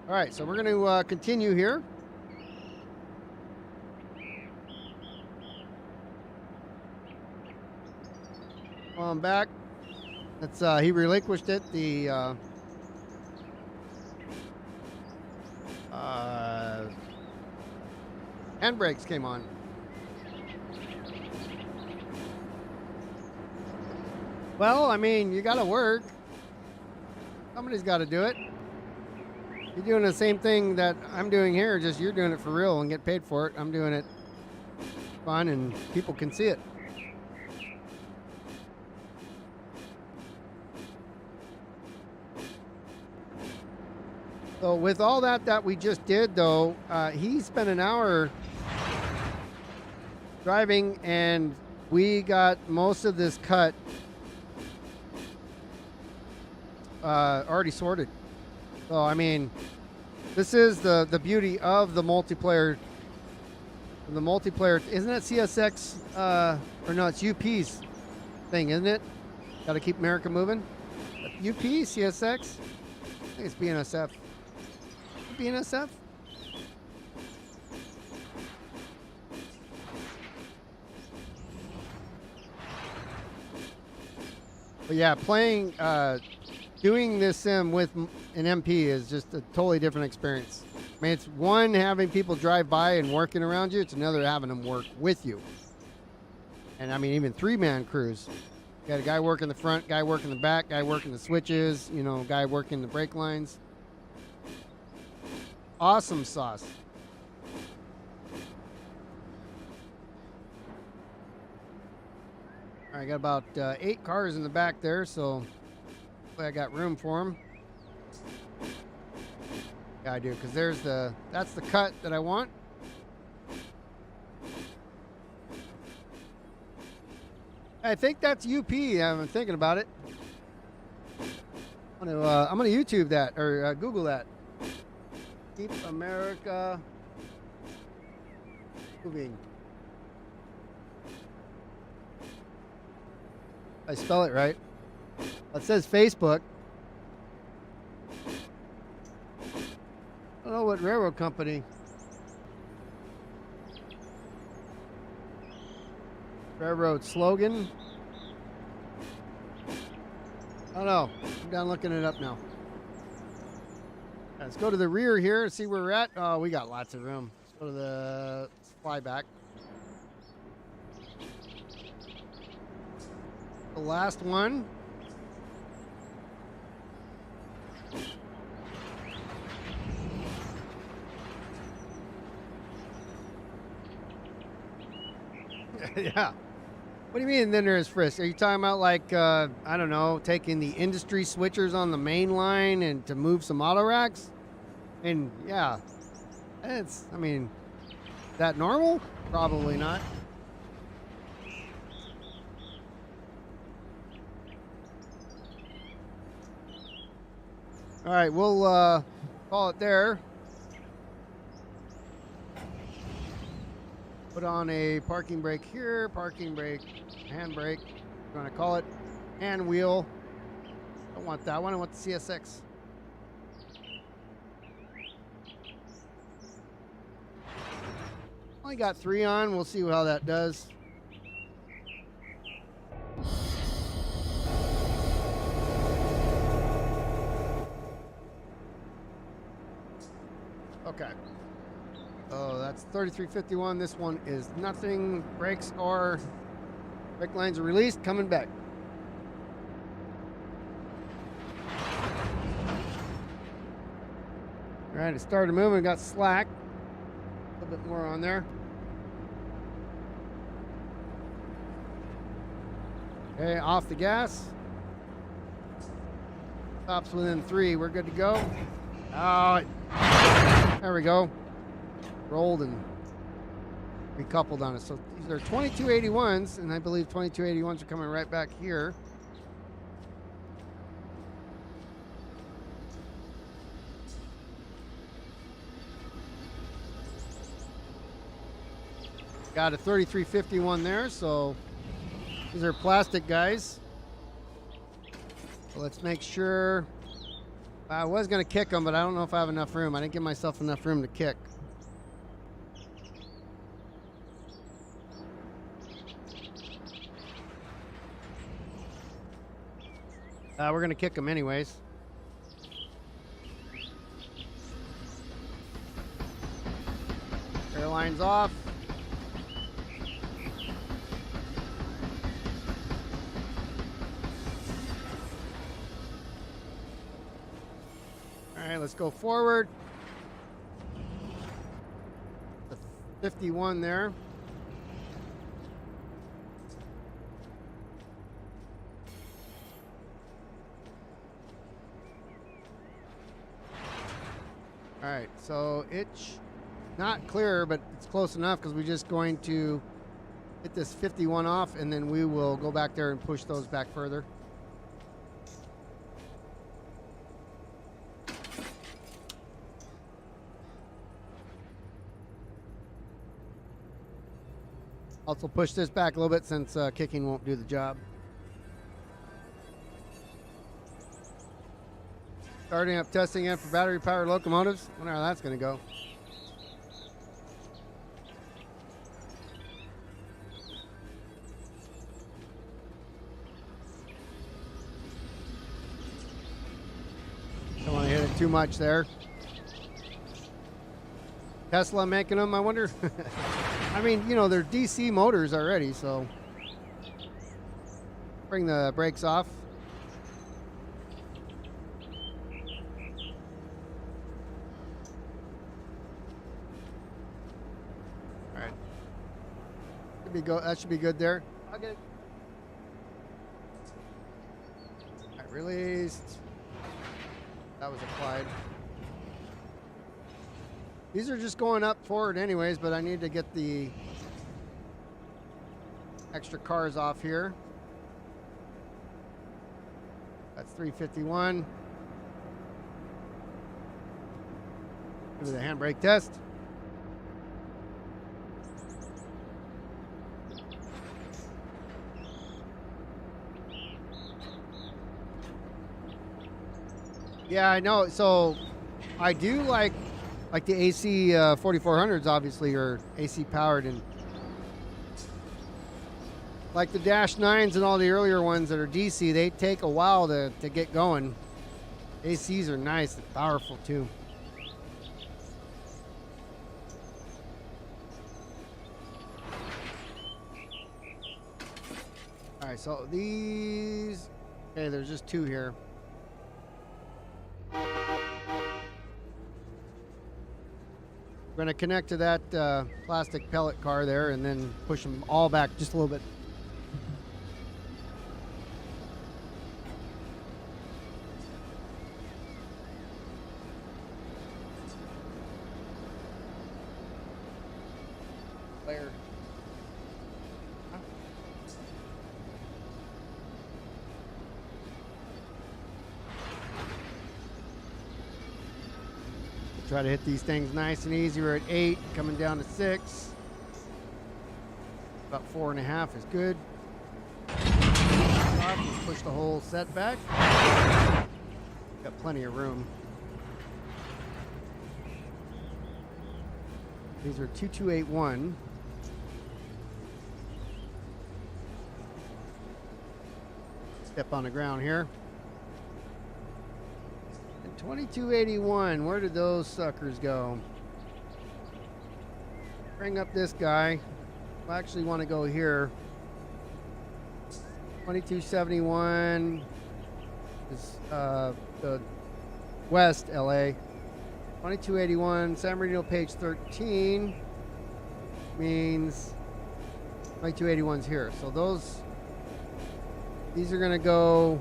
All right, so we're going to continue here. On back. That's he relinquished it. The handbrakes came on. Well, I mean, you got to work. Somebody's got to do it. You're doing the same thing that I'm doing here, just you're doing it for real and get paid for it. I'm doing it fun and people can see it. So with all that we just did, though, he spent an hour driving, and we got most of this cut already sorted. So, I mean, this is the beauty of the multiplayer. The multiplayer, isn't that CSX, or no, it's UP's thing, isn't it? Got to keep America moving. UP, CSX, I think it's BNSF. BNSF? But yeah, doing this sim with an MP is just a totally different experience. I mean, it's one, having people drive by and working around you. It's another, having them work with you. And I mean, even 3-man crews. You got a guy working the front, guy working the back, guy working the switches, guy working the brake lines. Awesome sauce. All right, I got about 8 cars in the back there, so hopefully I got room for them. Yeah, I do, because that's the cut that I want. I think that's UP. I'm thinking about it. I'm gonna YouTube that or Google that. Keep America moving. I spell it right. It says Facebook. I don't don't know what railroad company. Railroad slogan. I don't know. I'm down looking it up now. Let's go to the rear here and see where we're at. Oh, we got lots of room. Let's go to the flyback. The last one. Yeah. What do you mean then there's frisk? Are you talking about like, I don't know, taking the industry switchers on the main line and to move some auto racks? And yeah, it's, I mean, is that normal? Probably not. All right, we'll call it there. Put on a parking brake here, parking brake, handbrake. We're gonna call it hand wheel. Don't want that one, I want the CSX. Only got 3 on, we'll see how that does. Okay. Oh, that's 3351. This one is nothing. Brakes are, brake lines are released, coming back. All right, it started moving, got slack. A little bit more on there. Okay, off the gas. Stops within 3. We're good to go. Oh, there we go. Rolled and recoupled on it. So these are 2281s, and I believe 2281s are coming right back here. Got a 3351 there, so these are plastic guys. So let's make sure. I was going to kick them, but I don't know if I have enough room. I didn't give myself enough room to kick. We're going to kick them anyways. Airline's off. All right, let's go forward. The 51 there. All right, so it's not clear, but it's close enough because we're just going to hit this 51 off, and then we will go back there and push those back further. Also push this back a little bit since kicking won't do the job. Starting up testing in for battery-powered locomotives. I wonder how that's going to go. Don't want to hit it too much there. Tesla making them, I wonder. I mean, you know, they're DC motors already, so. Bring the brakes off. That should be good there. I'll get it. All right, released. That was applied. These are just going up forward anyways, but I need to get the extra cars off here. That's 351. Do the handbrake test. Yeah, I know. So I do like Like the AC 4400s, obviously, are AC powered, and like the Dash 9s and all the earlier ones that are DC, they take a while to get going. ACs are nice and powerful too. All right, so these, okay, there's just two here. We're going to connect to that plastic pellet car there and then push them all back just a little bit. Layer. Try to hit these things nice and easy. We're at 8, coming down to 6. About 4.5 is good. Push the whole set back. Got plenty of room. These are 2281. Step on the ground here. 2281, where did those suckers go? Bring up this guy. I actually want to go here. 2271 is the West LA. 2281, San Bernardino, page 13 means 2281's here. So these are going to go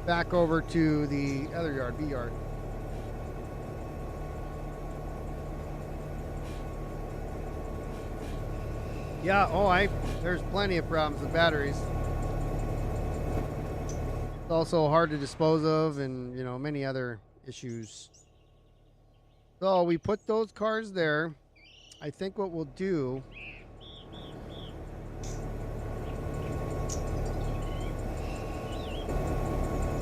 back over to the other yard, B yard. Yeah, there's plenty of problems with batteries. It's also hard to dispose of, and many other issues. So we put those cars there. I think what we'll do,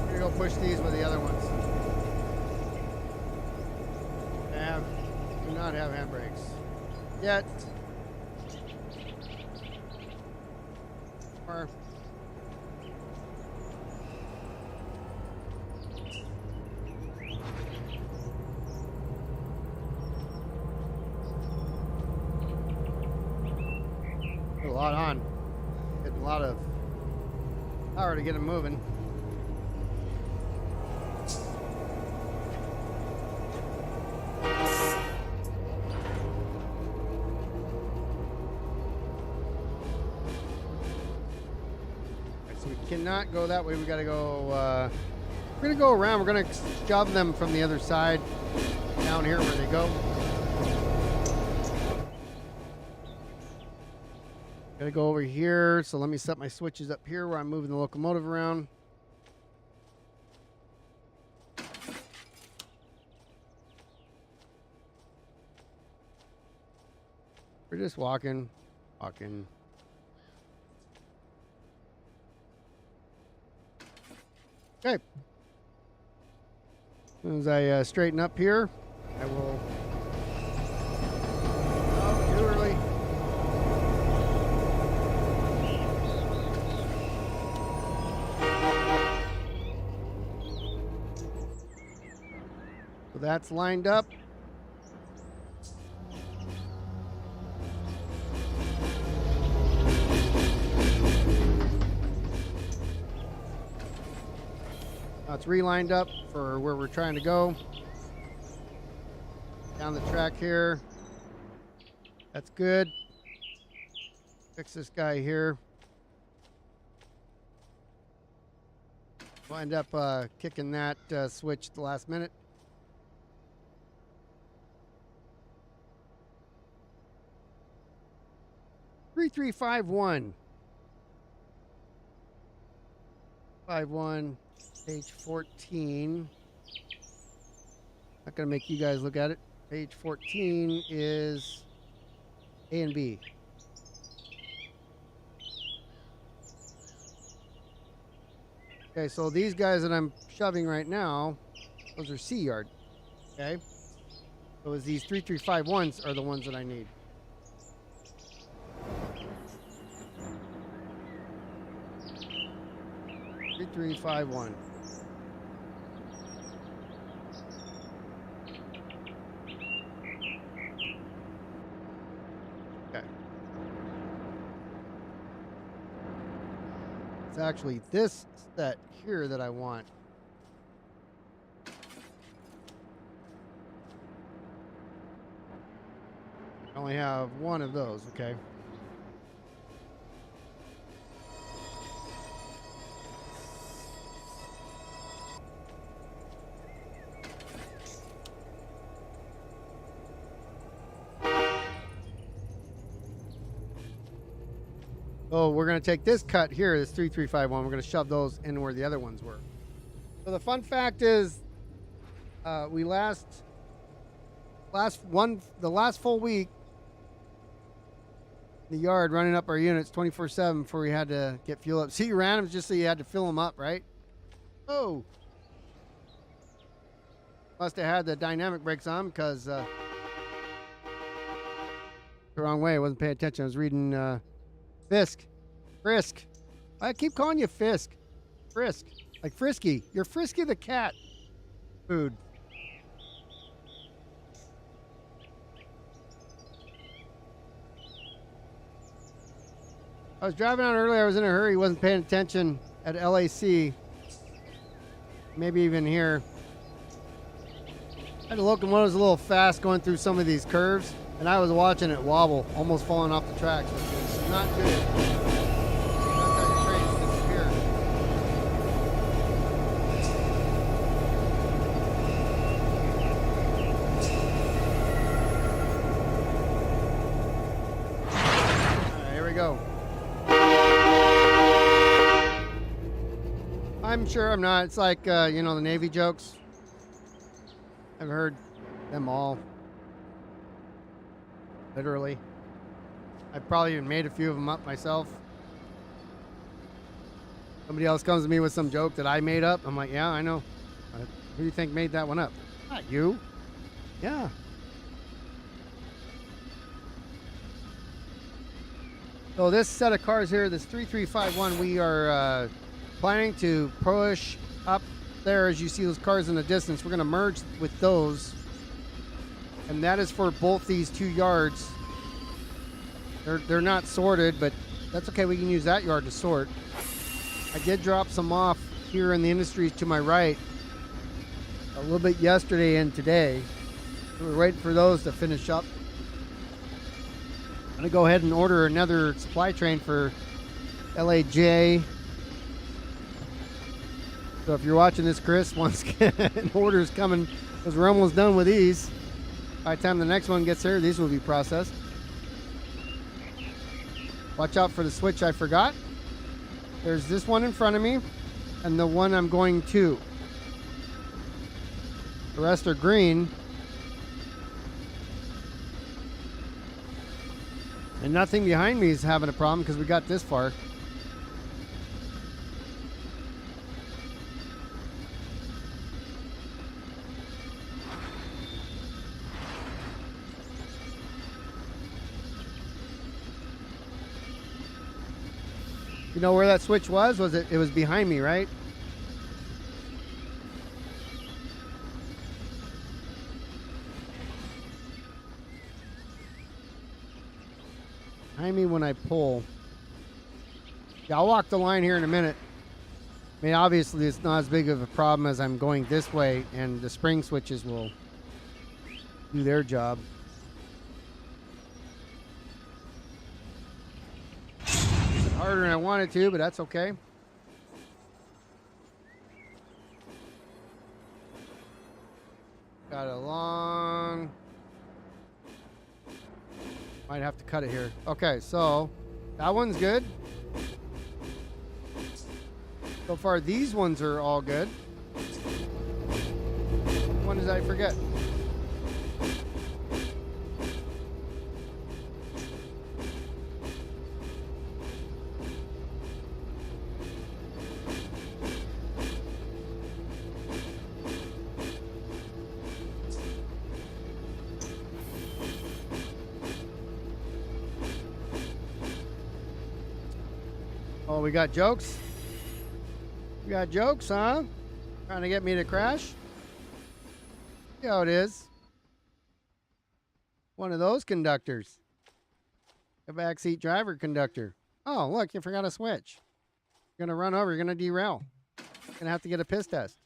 we're gonna go push these with the other ones. Do not have handbrakes yet. Or a lot on. Getting a lot of power to get them moving. So we cannot go that way. We got to go. We're gonna go around. We're gonna shove them from the other side down here where they go. Gotta go over here, so let me set my switches up here where I'm moving the locomotive around. We're just walking. Okay. As soon as I straighten up here, I will. Oh, too early. So that's lined up. Now it's relined up for where we're trying to go. Down the track here. That's good. Fix this guy here. We'll end up kicking that switch at the last minute. (3351) 51, page 14. Not gonna make you guys look at it. Page 14 is A and B. Okay, so these guys that I'm shoving right now, those are C yard. Okay. So is these 3351s are the ones that I need. Three, 351. Okay. It's actually this set here that I want. I only have one of those, okay. Oh, we're going to take this cut here, this 3351. We're going to shove those in where the other ones were. So the fun fact is, we the last full week, in the yard running up our units 24/7 before we had to get fuel up. See, you ran them just so you had to fill them up, right? Oh, must have had the dynamic brakes on because the wrong way. I wasn't paying attention. I was reading Frisk. I keep calling you Fisk. Frisk. Like Frisky. You're Frisky the cat food. I was driving out earlier. I was in a hurry. Wasn't paying attention at LAC. Maybe even here. I had to look, and one was a little fast going through some of these curves, and I was watching it wobble, almost falling off the tracks, which is not good. That's how your trains disappear. All right, here we go. I'm sure I'm not. It's like, you know, the Navy jokes. I've heard them all. Literally. I've probably even made a few of them up myself. Somebody else comes to me with some joke that I made up. I'm like, yeah, I know. Who do you think made that one up? Not you. Yeah. So this set of cars here, this 3351, we are planning to push up there. As you see those cars in the distance, we're going to merge with those, and that is for both these 2 yards. They're not sorted, but that's okay. We can use that yard to sort. I did drop some off here in the industries to my right a little bit yesterday and today. We're waiting for those to finish up. I'm going to go ahead and order another supply train for LAJ. So if you're watching this, Chris, once again, an order is coming because we're almost done with these. By the time the next one gets here, these will be processed. Watch out for the switch I forgot. There's this one in front of me and the one I'm going to. The rest are green. And nothing behind me is having a problem because we got this far. You know where that switch was? It was behind me, right? Behind me when I pull. Yeah, I'll walk the line here in a minute. I mean, obviously it's not as big of a problem as I'm going this way, and the spring switches will do their job. Harder than I wanted to, but that's okay. Got a long... Might have to cut it here. Okay, so that one's good. So far, these ones are all good. Which one did I forget? Oh, we got jokes? We got jokes, huh? Trying to get me to crash? See how it is. One of those conductors. A backseat driver conductor. Oh, look, you forgot a switch. You're going to run over. You're going to derail. You're going to have to get a piss test.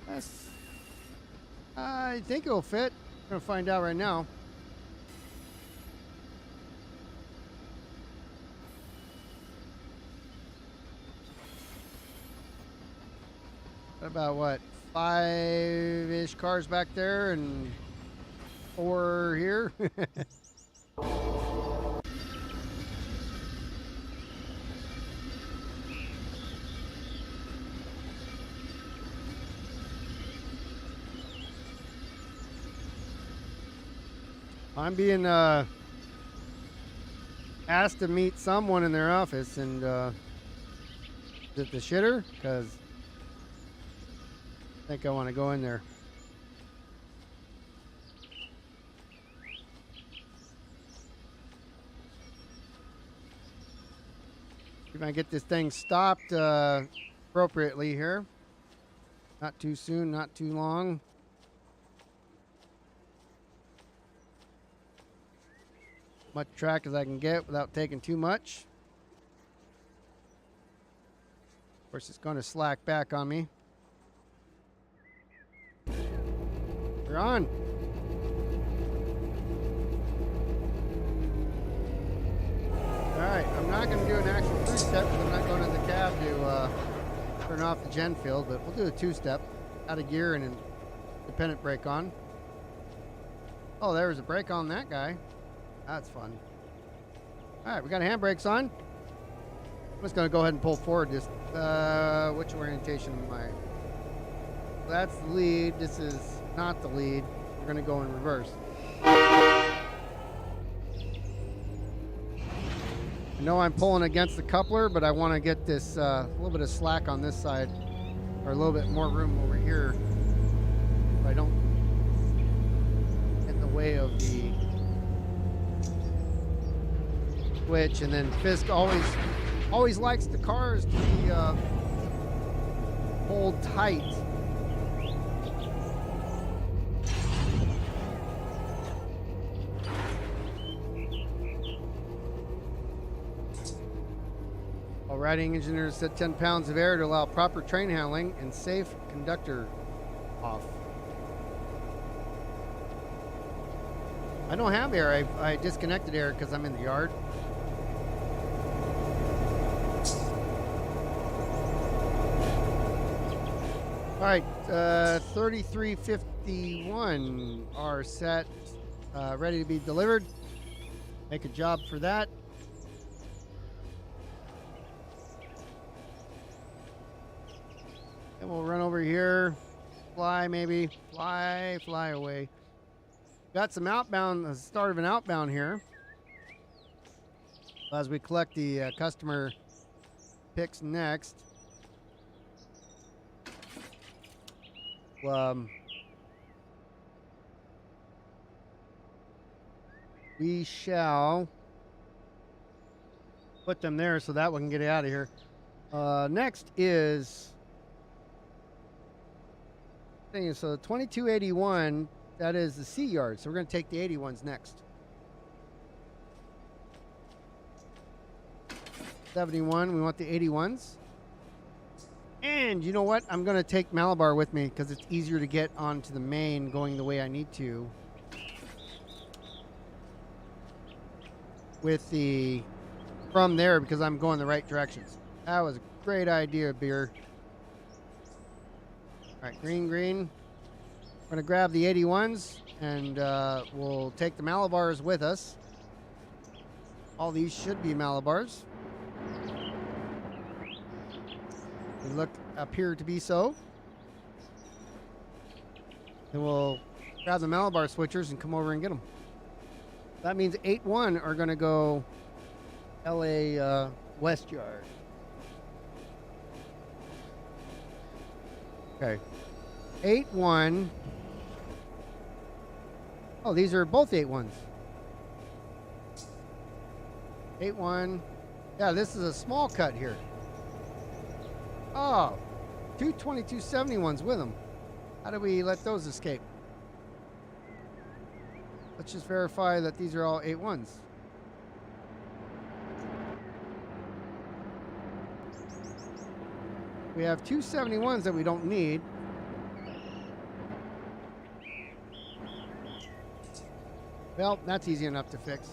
That's, I think it'll fit. I'm going to find out right now. About what, 5-ish cars back there and 4 here. I'm being asked to meet someone in their office, and is it the shitter? Because I think I want to go in there. See if I can get this thing stopped appropriately here. Not too soon, not too long. Much track as I can get without taking too much. Of course, it's going to slack back on me. We're on. Alright, I'm not going to do an actual 3-step because I'm not going in the cab to turn off the gen field, but we'll do a 2-step. Out of gear and independent brake on. Oh, there was a brake on that guy. That's fun. Alright, we got handbrakes on. I'm just going to go ahead and pull forward this. Which orientation am I? That's the lead. This is not the lead. We're going to go in reverse. I know I'm pulling against the coupler, but I want to get this little bit of slack on this side, or a little bit more room over here, so I don't get in the way of the switch. And then Fisk always likes the cars to be pulled tight. All riding engineers set 10 pounds of air to allow proper train handling and safe conductor off. I don't have air. I disconnected air because I'm in the yard. All right, 3351 are set, ready to be delivered. Make a job for that. And we'll run over here, fly maybe, fly away. Got some outbound, the start of an outbound here. As we collect the customer picks next. We shall put them there so that one can get out of here. Next is, so 2281, that is the C yard. So we're going to take the 81s next. 71, we want the 81s. And you know what? I'm going to take Malabar with me because it's easier to get onto the main going the way I need to. With the, from there, because I'm going the right directions. That was a great idea, Beer. All right, green. We're going to grab the 81s and we'll take the Malabars with us. All these should be Malabars. They appear to be so. And we'll grab the Malabar switchers and come over and get them. That means 8-1 are going to go LA West Yard. Okay. 8-1 Oh, these are both 8.1s. 8.1. Yeah, this is a small cut here. Oh, two 2271s with them. How do we let those escape? Let's just verify that these are all 8.1s. We have two 71s that we don't need. Well, that's easy enough to fix.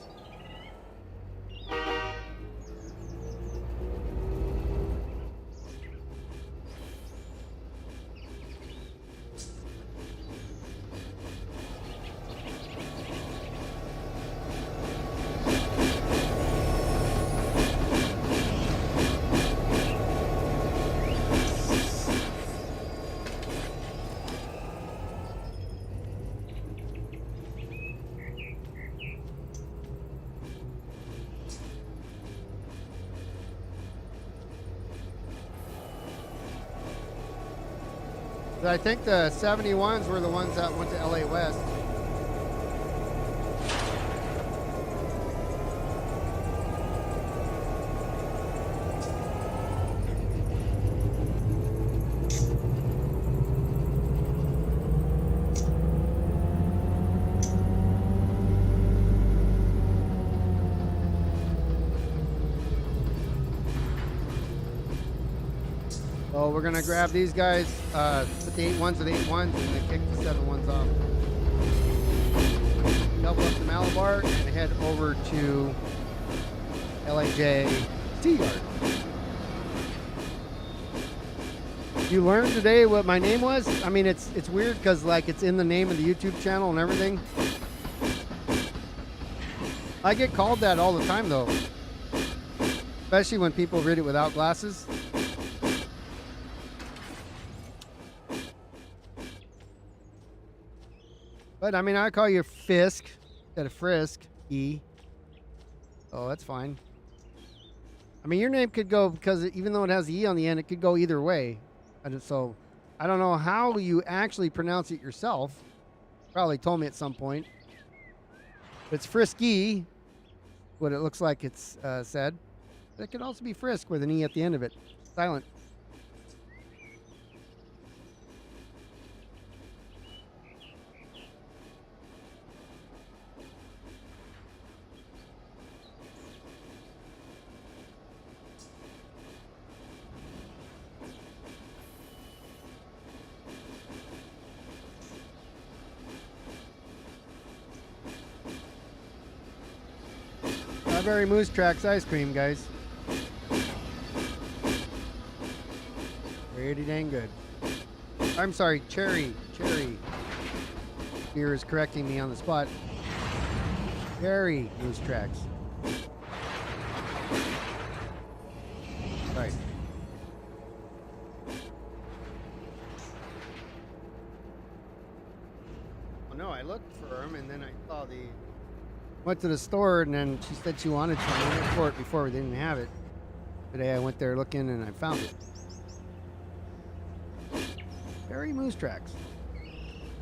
I think the 71s were the ones that went to LA West. So we're gonna grab these guys, put the 8.1s with 8.1s, and then kick the 7.1s off. Double up to Malabar and head over to LAJ Sea Yard. You learned today what my name was? I mean, it's weird because like it's in the name of the YouTube channel and everything. I get called that all the time though, especially when people read it without glasses. But I mean, I call you Fisk instead of Frisk, E. Oh, that's fine. I mean, your name could go, because even though it has the E on the end, it could go either way. And so I don't know how you actually pronounce it yourself. Probably told me at some point. It's Frisky, what it looks like it's said. But it could also be Frisk with an E at the end of it. Silent. Strawberry Moose Tracks ice cream, guys. Pretty dang good. I'm sorry, cherry. Beer is correcting me on the spot. Cherry Moose Tracks. Right. Oh no, I looked for them and then I saw the... Went to the store and then she said she wanted some. I went for it before we didn't have it. Today I went there looking and I found it. Cherry Moose Tracks.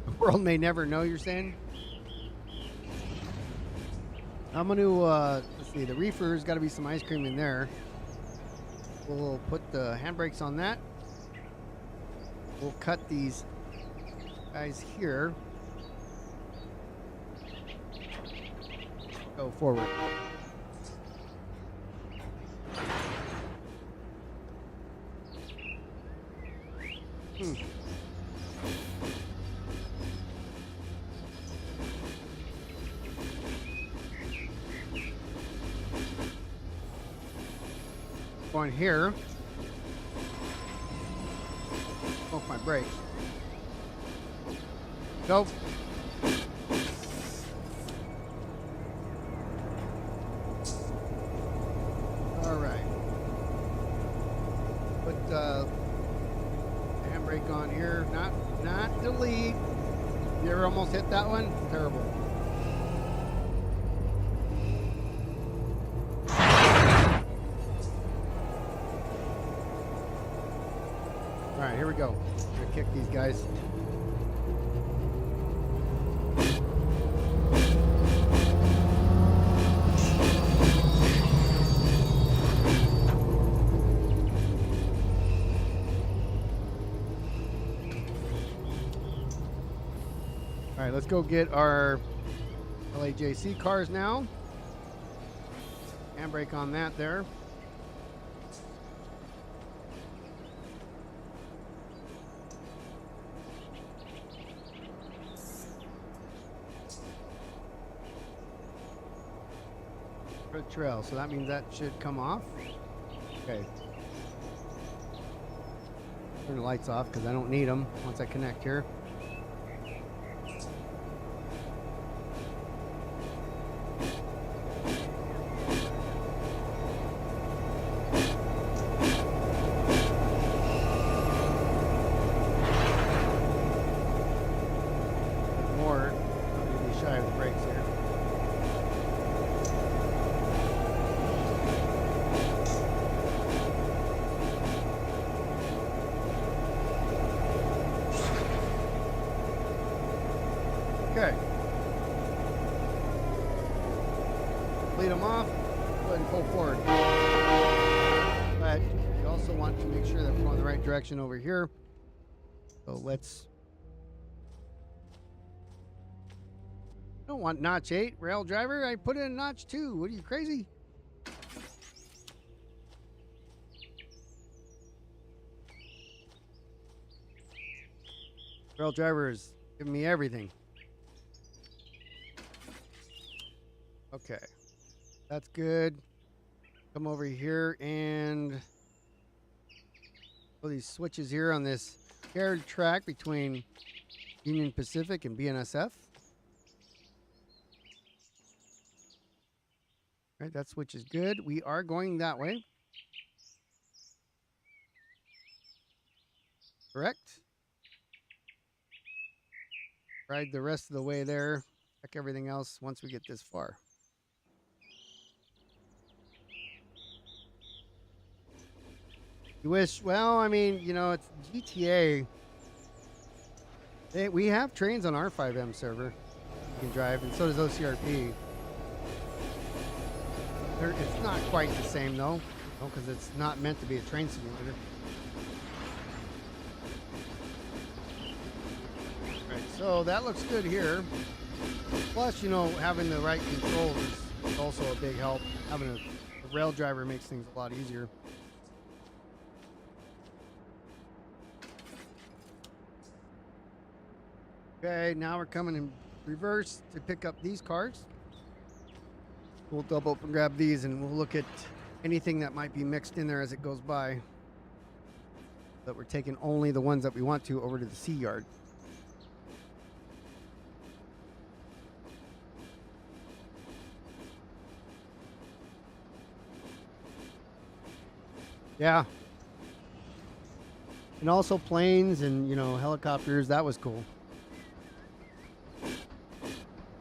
The world may never know, you're saying? I'm going to, let's see, the reefer's got to be some ice cream in there. We'll put the handbrakes on that. We'll cut these guys here. Go forward. Going here. Smoke my brakes. Go. Handbrake on here, not delete. You ever almost hit that one? Terrible. All right, here we go. I'm gonna kick these guys. right, let's go get our LAJC cars now. Handbrake on that there. Trail, so that means that should come off. Okay. Turn the lights off because I don't need them once I connect here. More. I'm going to be shy of the brakes here. Okay. Lead them off. Go ahead and pull forward. But you also want to make sure that we're going the right direction over here. So let's. I don't want notch 8, rail driver. I put in notch 2. What are you, crazy? Rail driver is giving me everything. Okay, that's good. Come over here and put these switches here on this shared track between Union Pacific and BNSF. All right, that switch is good. We are going that way. Correct. Ride the rest of the way there. Check everything else once we get this far. You wish, well, I mean, you know, it's GTA. We have trains on our 5M server you can drive, and so does OCRP. It's not quite the same, though, because it's not meant to be a train simulator. Right, so that looks good here. Plus, you know, having the right controls is also a big help. Having a rail driver makes things a lot easier. Okay, now we're coming in reverse to pick up these cars. We'll double up and grab these, and we'll look at anything that might be mixed in there as it goes by. But we're taking only the ones that we want to over to the C yard. Yeah. And also planes and, you know, helicopters. That was cool.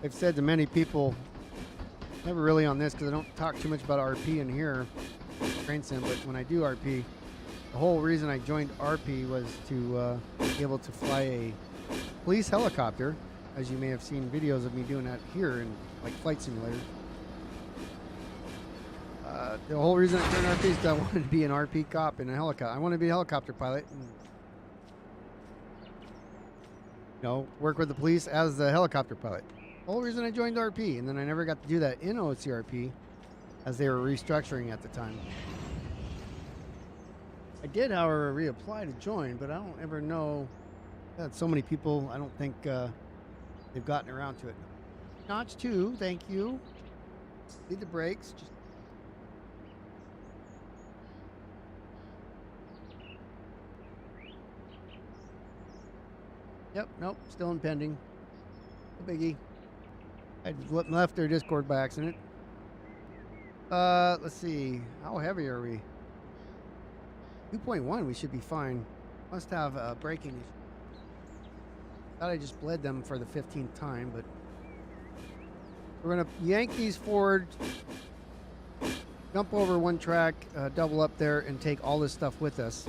I've said to many people, never really on this because I don't talk too much about RP in here, train sim, but when I do RP, the whole reason I joined RP was to be able to fly a police helicopter, as you may have seen videos of me doing that here in like Flight Simulator. The whole reason I joined RP is that I wanted to be an RP cop in a helicopter. I want to be a helicopter pilot and, you know, work with the police as the helicopter pilot. The whole reason I joined RP, and then I never got to do that in OCRP as they were restructuring at the time. I did, however, reapply to join, but I don't ever know. That so many people, I don't think they've gotten around to it. Notch 2, thank you. Lead the brakes. Just yep, nope, still in pending. No biggie. I left their Discord by accident. Let's see. How heavy are we? 2.1, we should be fine. Must have a braking issue. Thought I just bled them for the 15th time, but we're gonna yank these forward, jump over one track, double up there, and take all this stuff with us.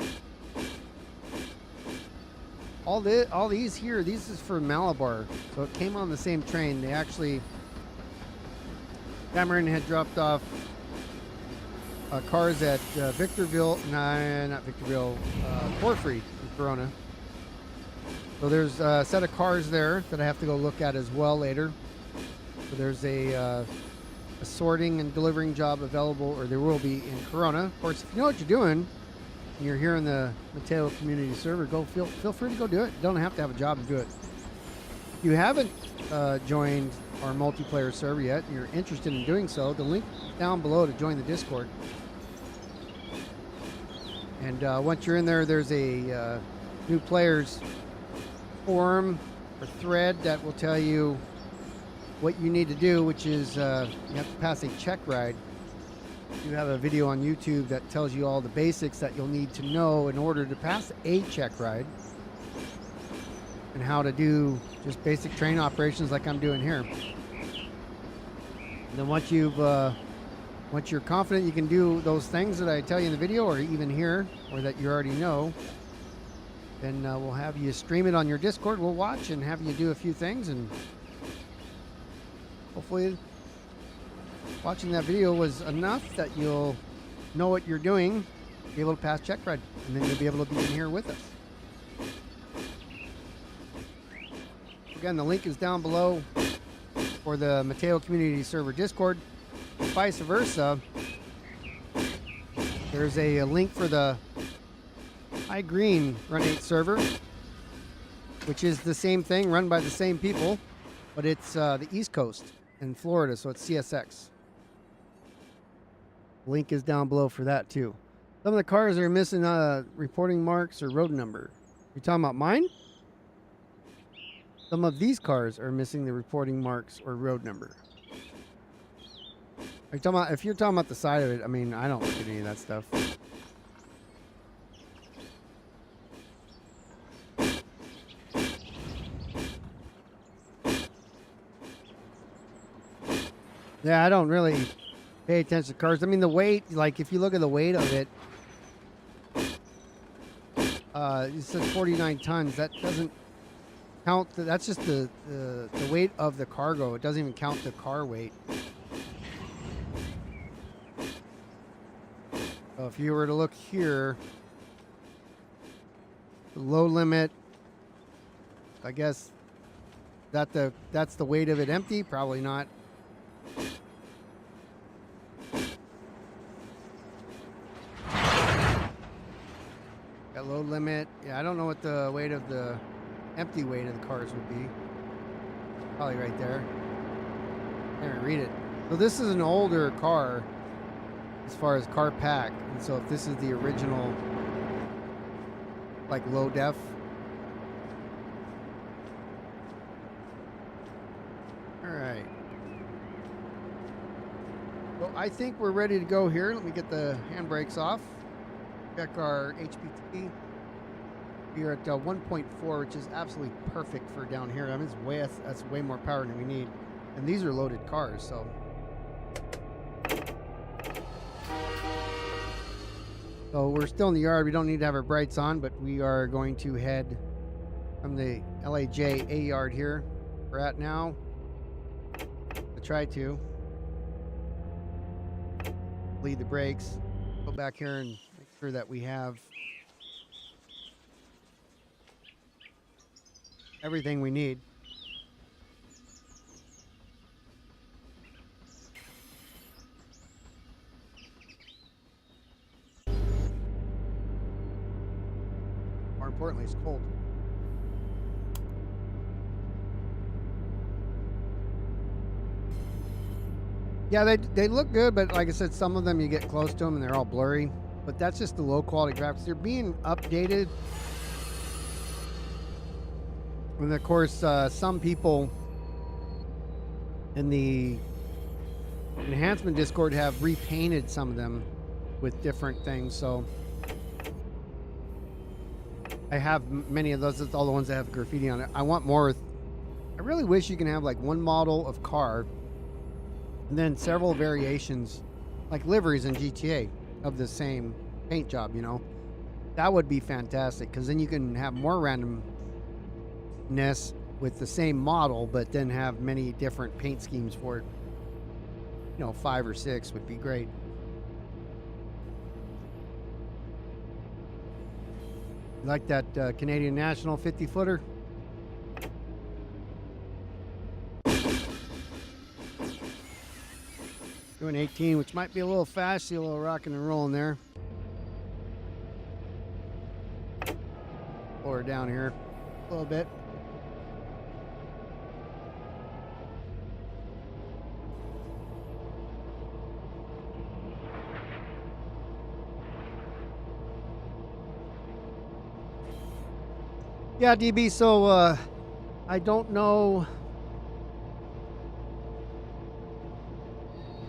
All these here, these is for Malabar, so it came on the same train. They actually, Cameron had dropped off cars at Victorville, not Victorville, Porphyry in Corona. So there's a set of cars there that I have to go look at as well later. So there's a sorting and delivering job available, or there will be, in Corona. Of course, if you know what you're doing and you're here in the Mateo community server, feel free to go do it. You don't have to have a job to do it. If you haven't joined our multiplayer server yet and you're interested in doing so, the link down below to join the Discord. And once you're in there, there's a new players forum or thread that will tell you what you need to do, which is you have to pass a check ride. You have a video on YouTube that tells you all the basics that you'll need to know in order to pass a check ride, and how to do just basic train operations like I'm doing here. And then once you're confident you can do those things that I tell you in the video, or even here, or that you already know, then we'll have you stream it on your Discord. We'll watch and have you do a few things, and hopefully watching that video was enough that you'll know what you're doing, be able to pass check ride, and then you'll be able to be in here with us. Again, the link is down below for the Mateo Community Server Discord. Vice versa, there's a link for the High Green Run 8 server, which is the same thing, run by the same people, but it's the East Coast in Florida, so it's CSX. Link is down below for that too. Some of the cars are missing reporting marks or road number. You talking about mine? Some of these cars are missing the reporting marks or road number. Are you talking about, if you're talking about the side of it, I mean, I don't look at any of that stuff. Yeah, I don't really pay attention to cars. I mean, the weight, like if you look at the weight of it, it says 49 tons. That doesn't count. That's just the weight of the cargo. It doesn't even count the car weight. So if you were to look here, the load limit, I guess that's the weight of it empty. Probably not. Got load limit. Yeah, I don't know what the weight of the empty weight of the cars would be. Probably right there. Can't even read it. So this is an older car as far as car pack. And so if this is the original, like low def. All right. So I think we're ready to go here. Let me get the handbrakes off. Check our HPT. We are at 1.4, which is absolutely perfect for down here. I mean, that's way more power than we need. And these are loaded cars, so. So we're still in the yard. We don't need to have our brights on, but we are going to head from the LAJ A yard here. We're at now. I try to lead the brakes. Go back here and make sure that we have everything we need. More importantly, it's cold. Yeah, they look good, but like I said, some of them you get close to them and they're all blurry. But that's just the low quality graphics. They're being updated. And of course, some people in the enhancement Discord have repainted some of them with different things. So I have many of those. It's all the ones that have graffiti on it. I want more. I really wish you can have like one model of car and then several variations, like liveries in GTA, of the same paint job, you know. That would be fantastic, because then you can have more randomness with the same model, but then have many different paint schemes for it. You know, 5 or 6 would be great. Like that Canadian National 50-footer? Doing 18, which might be a little fast. See a little rocking and rolling there. Lower down here a little bit. Yeah, DB, so I don't know.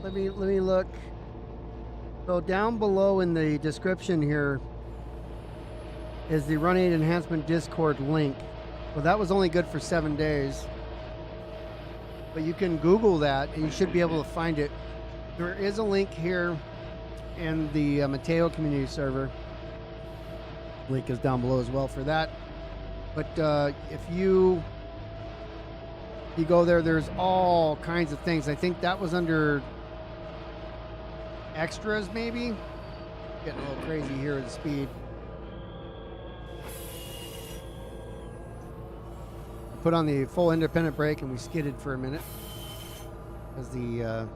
Let me look. So down below in the description here is the Run 8 Enhancement Discord link. Well, that was only good for 7 days. But you can Google that and you should be able to find it. There is a link here in the Mateo community server. Link is down below as well for that. But if you go there, there's all kinds of things. I think that was under extras, maybe. Getting a little crazy here at the speed. Put on the full independent brake and we skidded for a minute because the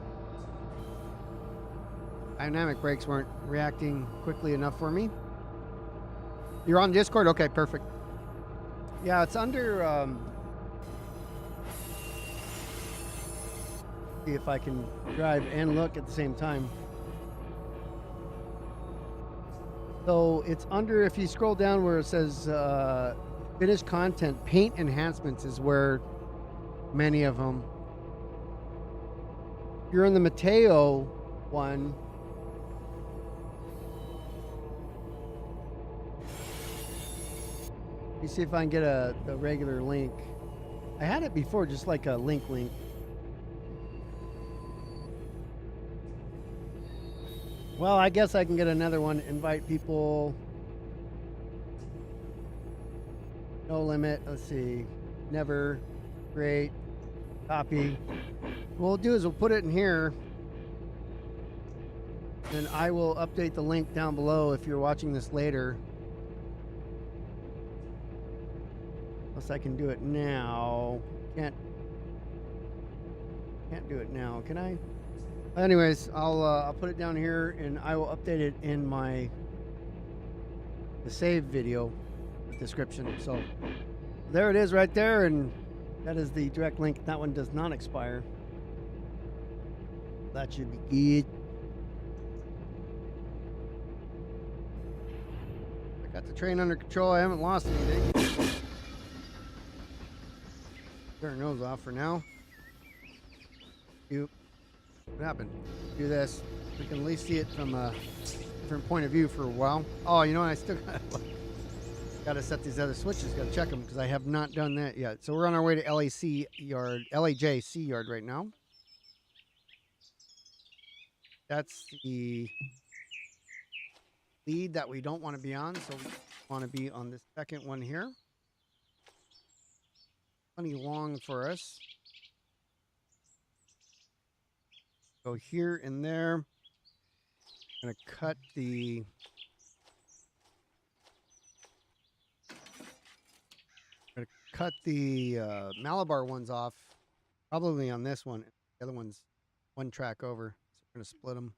dynamic brakes weren't reacting quickly enough for me. You're on Discord? Okay, perfect. Yeah, it's under see if I can drive and look at the same time. So it's under, if you scroll down where it says finished content, paint enhancements is where many of them. If you're in the Mateo one, let me see if I can get a regular link. I had it before, just like a link. Well, I guess I can get another one. Invite people. No limit. Let's see. Never. Great. Copy. What we'll do is we'll put it in here. And I will update the link down below if you're watching this later. Unless I can do it now. Can't do it now, can I? Anyways, I'll put it down here and I will update it in the save video description. So there it is right there, and that is the direct link. That one does not expire. That should be good. I got the train under control. I haven't lost anything. Turn those off for now. What happened? Do this. We can at least see it from a different point of view for a while. Oh, you know what? I still got to set these other switches. Got to check them because I have not done that yet. So we're on our way to LAJ C yard right now. That's the lead that we don't want to be on. So we want to be on this second one here. Plenty long for us. Go here and there. I'm going to cut the Malabar ones off, probably on this one. The other one's one track over, so we're going to split them.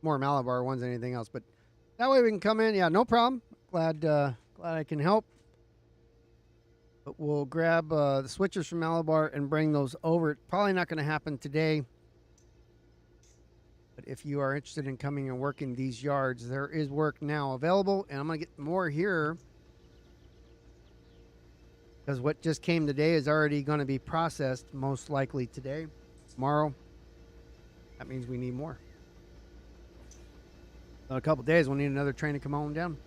More Malabar ones than anything else, but that way we can come in. Yeah, no problem. Glad I can help. But we'll grab the switchers from Malabar and bring those over. It's probably not going to happen today. But if you are interested in coming and working these yards, there is work now available. And I'm going to get more here. Because what just came today is already going to be processed, most likely today, tomorrow. That means we need more. In a couple days, we'll need another train to come on down.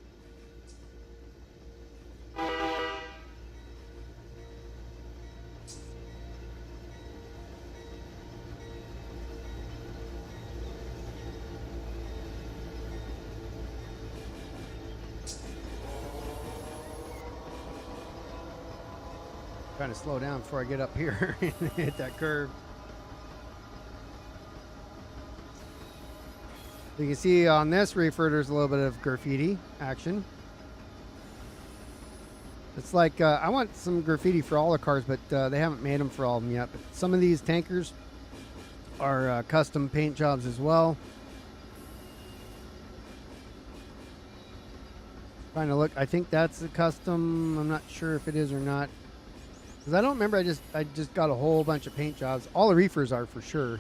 Trying to slow down before I get up here and hit that curve. You can see on this reefer there's a little bit of graffiti action. It's like I want some graffiti for all the cars, but they haven't made them for all of them yet. But some of these tankers are custom paint jobs as well. Trying to look. I think that's a custom. I'm not sure if it is or not. Because I don't remember. I just got a whole bunch of paint jobs. All the reefers are for sure.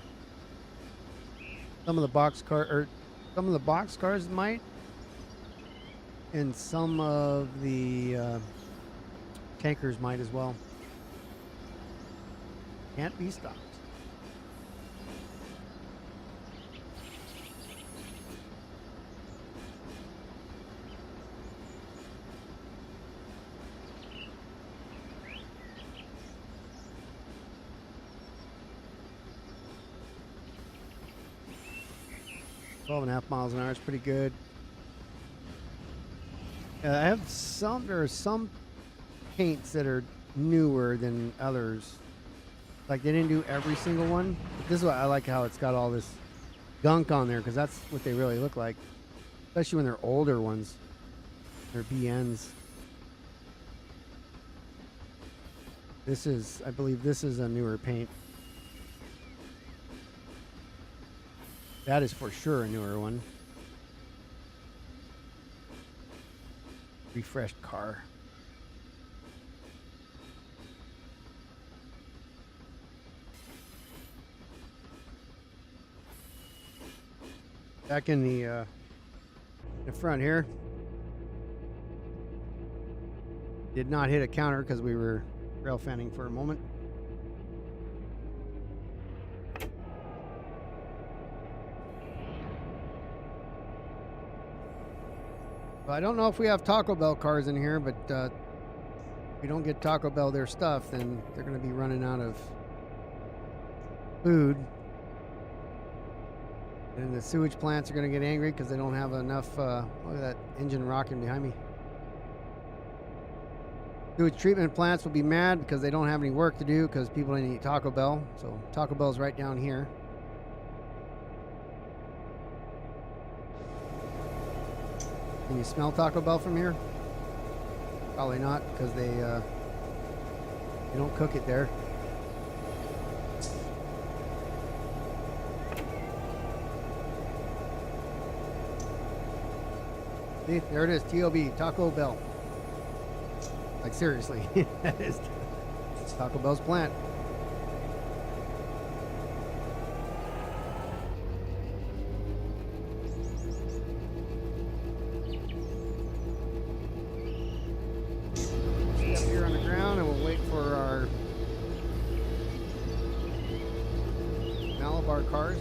Some of the box cars might, and some of the tankers might as well. Can't be stopped. Twelve and a half miles an hour is pretty good. I have there are some paints that are newer than others. Like they didn't do every single one. But this is what I like, how it's got all this gunk on there, because that's what they really look like. Especially when they're older ones. They're BNs. I believe this is a newer paint. That is for sure a newer one. Refreshed car. Back in the front here. Did not hit a counter because we were rail fanning for a moment. I don't know if we have Taco Bell cars in here, but if we don't get Taco Bell their stuff, then they're going to be running out of food. And the sewage plants are going to get angry because they don't have enough. Look at that engine rocking behind me. Sewage treatment plants will be mad because they don't have any work to do because people didn't eat Taco Bell. So Taco Bell's right down here. Can you smell Taco Bell from here? Probably not, because they don't cook it there. See, there it is, TOB, Taco Bell. Like seriously, that is Taco Bell's plant. Malabar cars.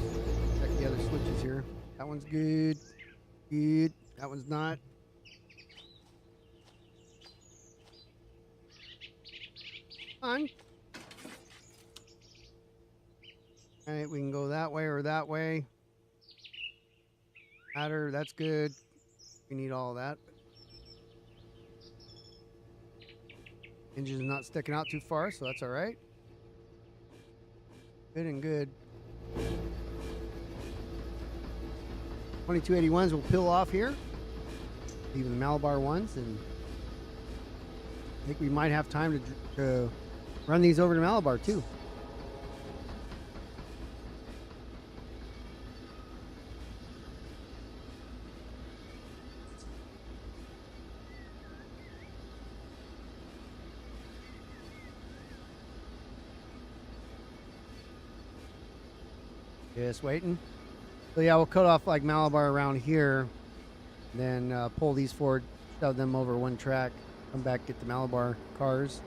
Check the other switches here. That one's good. Good. That one's not. On. All right, we can go that way or that way. Ladder, that's good. We need all that. Engine's not sticking out too far, so that's all right. Good and good. 2281s will peel off here. Even the Malabar ones, and I think we might have time to run these over to Malabar too. Just waiting. So yeah, we'll cut off like Malabar around here, then pull these forward, shove them over one track, come back, get the Malabar cars.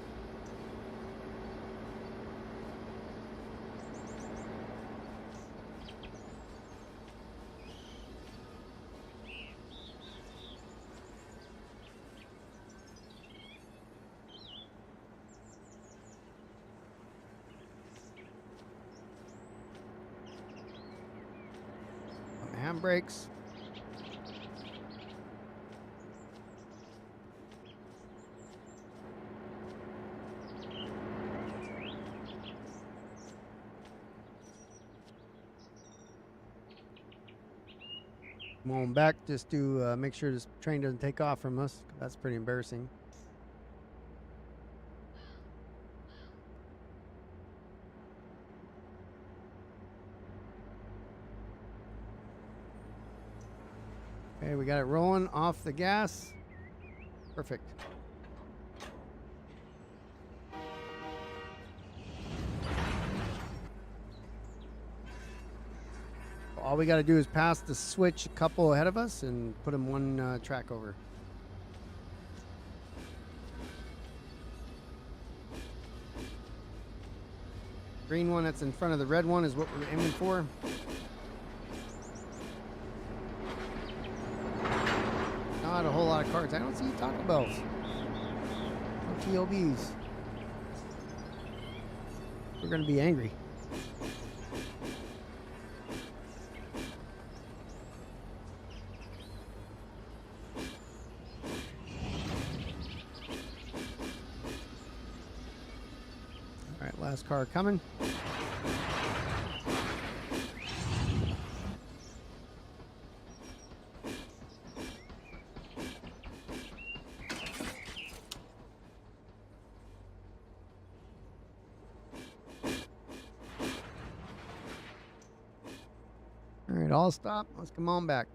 Handbrakes. Come on back just to make sure this train doesn't take off from us. That's pretty embarrassing. Okay, we got it rolling off the gas. Perfect. All we got to do is pass the switch a couple ahead of us and put them one track over. Green one that's in front of the red one is what we're aiming for. Not a whole lot of cards. I don't see Taco Bells. No TOBs. We're going to be angry. All right, last car coming. All right, all stop. Let's come on back.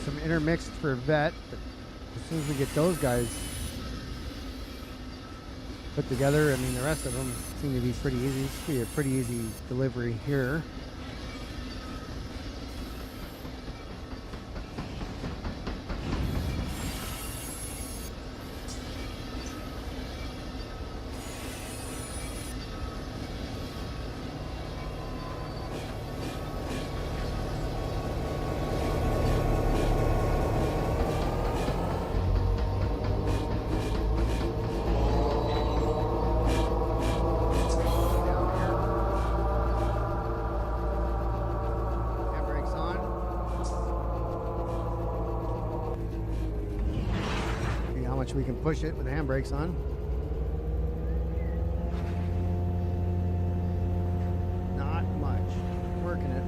Some intermixed for vet, but as soon as we get those guys put together, I mean, the rest of them seem to be pretty easy. This should be a pretty easy delivery here. We can push it with the handbrakes on. Not much. Working it.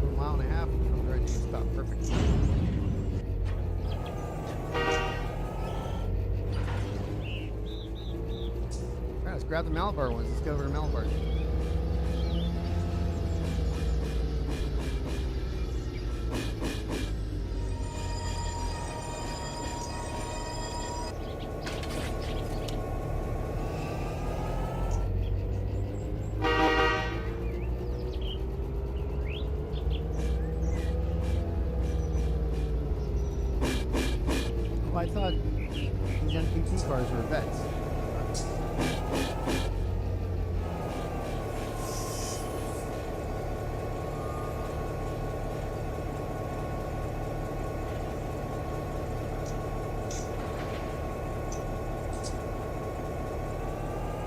A mile and a half. Comes right to the stop. Perfect. All right, let's grab the Malabar ones. Let's go over to Malabar. I thought these NPT cars were vets.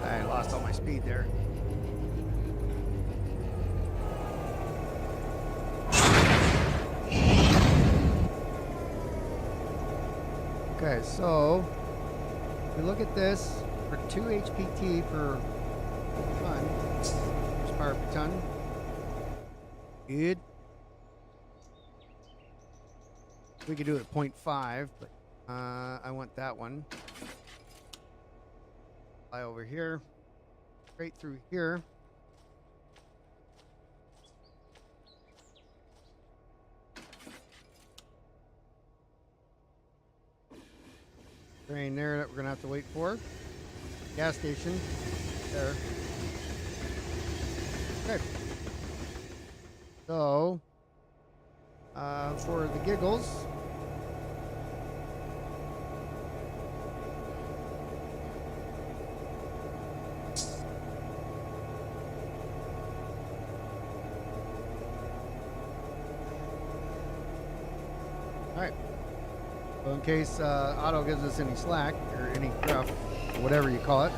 I lost all my speed there. Okay, so if we look at this for 2 HPT per ton, horsepower per ton, good. We could do it at 0.5, but I want that one. Fly over here, straight through here. Train there that we're gonna have to wait for. Gas station there. Okay. So for the giggles, all right. So in case Otto gives us any slack or any gruff, or whatever you call it.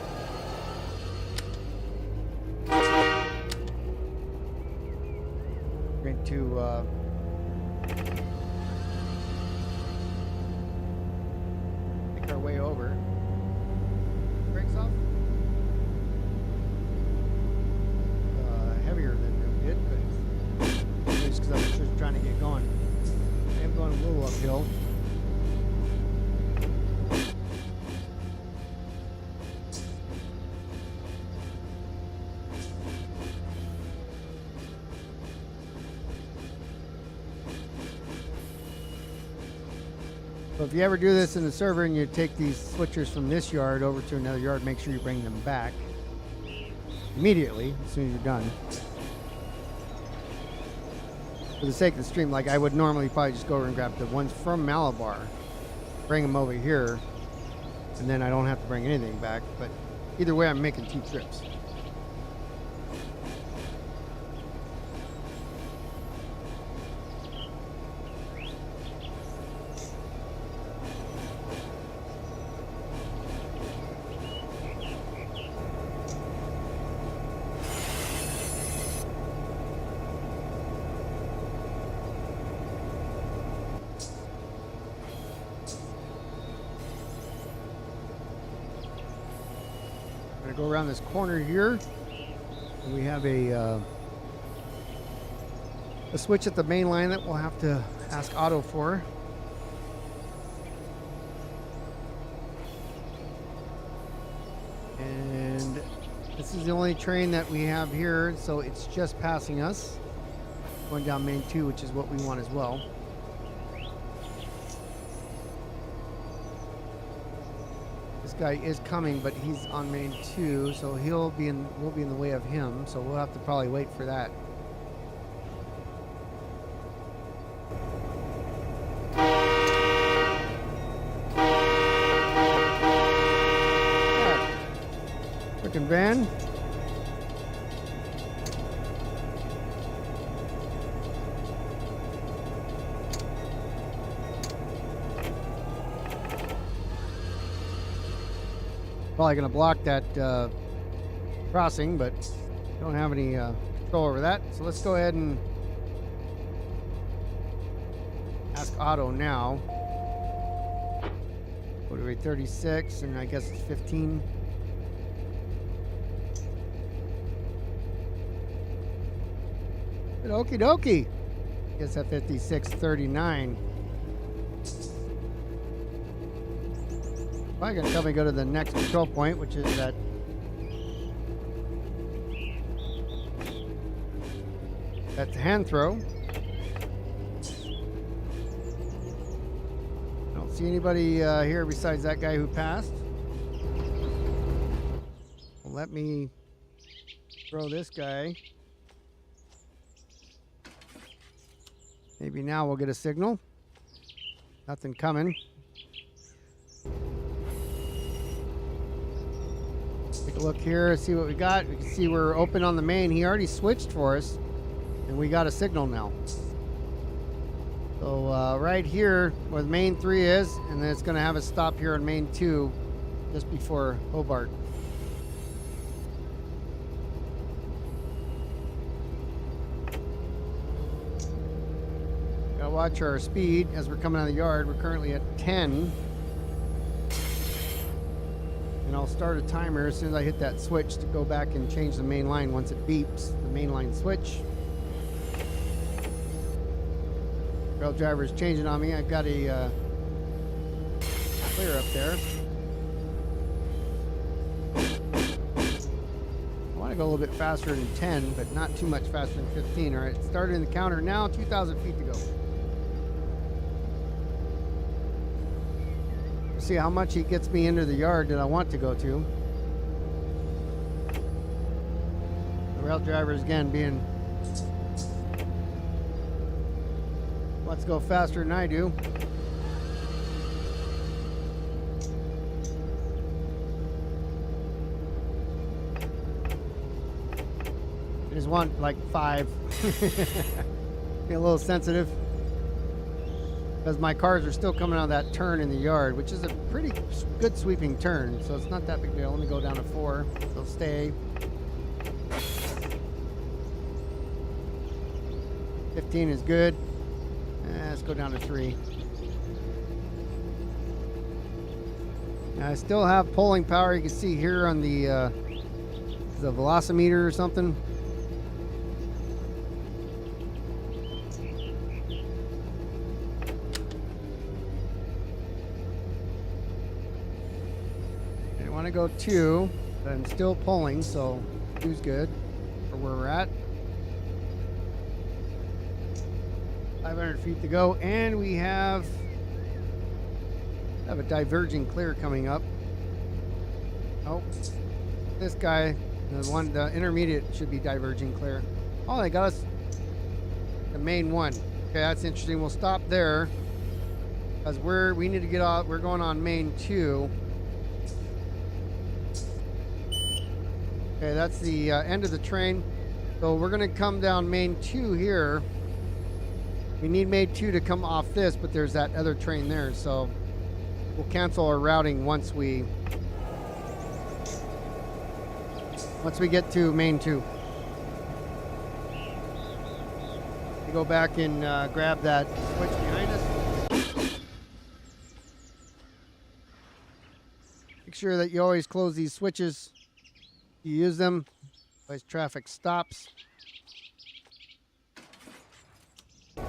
Going to over. Brakes off. Heavier than it did, but just because I was just trying to get going. I am going a little uphill. So if you ever do this in the server and you take these switchers from this yard over to another yard, make sure you bring them back immediately as soon as you're done. For the sake of the stream, like I would normally probably just go over and grab the ones from Malabar, bring them over here, and then I don't have to bring anything back. But either way, I'm making 2 trips. Go around this corner here, and we have a switch at the main line that we'll have to ask Otto for. And this is the only train that we have here, so it's just passing us, going down main 2, which is what we want as well. This guy is coming, but he's on main 2, so we'll be in the way of him, so we'll have to probably wait for that. Frickin' van. Probably going to block that crossing, but don't have any control over that. So let's go ahead and ask Otto now. Go to rate 36, and I guess it's 15. Okie dokie. I guess at 56.39. Probably gonna tell me to go to the next control point, which is at hand throw. I don't see anybody here besides that guy who passed. Well, let me throw this guy. Maybe now we'll get a signal. Nothing coming. Take a look here, see what we got. We can see we're open on the main. He already switched for us, and we got a signal now. So right here where the main 3 is, and then it's going to have us stop here on main 2 just before Hobart. Gotta watch our speed as we're coming out of the yard. We're currently at 10. And I'll start a timer as soon as I hit that switch to go back and change the main line once it beeps, the main line switch. Rail driver is changing on me. I've got a clear up there. I want to go a little bit faster than 10, but not too much faster than 15. All right, starting the counter now, 2,000 feet to go. See how much he gets me into the yard that I want to go to. The rail driver is again being, let's go faster than I do. I just want like 5. Be a little sensitive. Because my cars are still coming out of that turn in the yard, which is a pretty good sweeping turn, so it's not that big deal. Let me go down to 4. They'll stay. 15 is good. Let's go down to 3. I still have pulling power. You can see here on the velocimeter or something. I want to go 2, but I'm still pulling, so 2's good for where we're at. 500 feet to go, and we have a diverging clear coming up. Oh, this guy, the intermediate should be diverging clear. Oh, they got us the main one. Okay, that's interesting. We'll stop there because we need to get off. We're going on main 2. Okay, that's the end of the train. So we're gonna come down main 2 here. We need main 2 to come off this, but there's that other train there. So we'll cancel our routing once we get to main 2. We go back and grab that switch behind us. Make sure that you always close these switches. You use them as traffic stops. All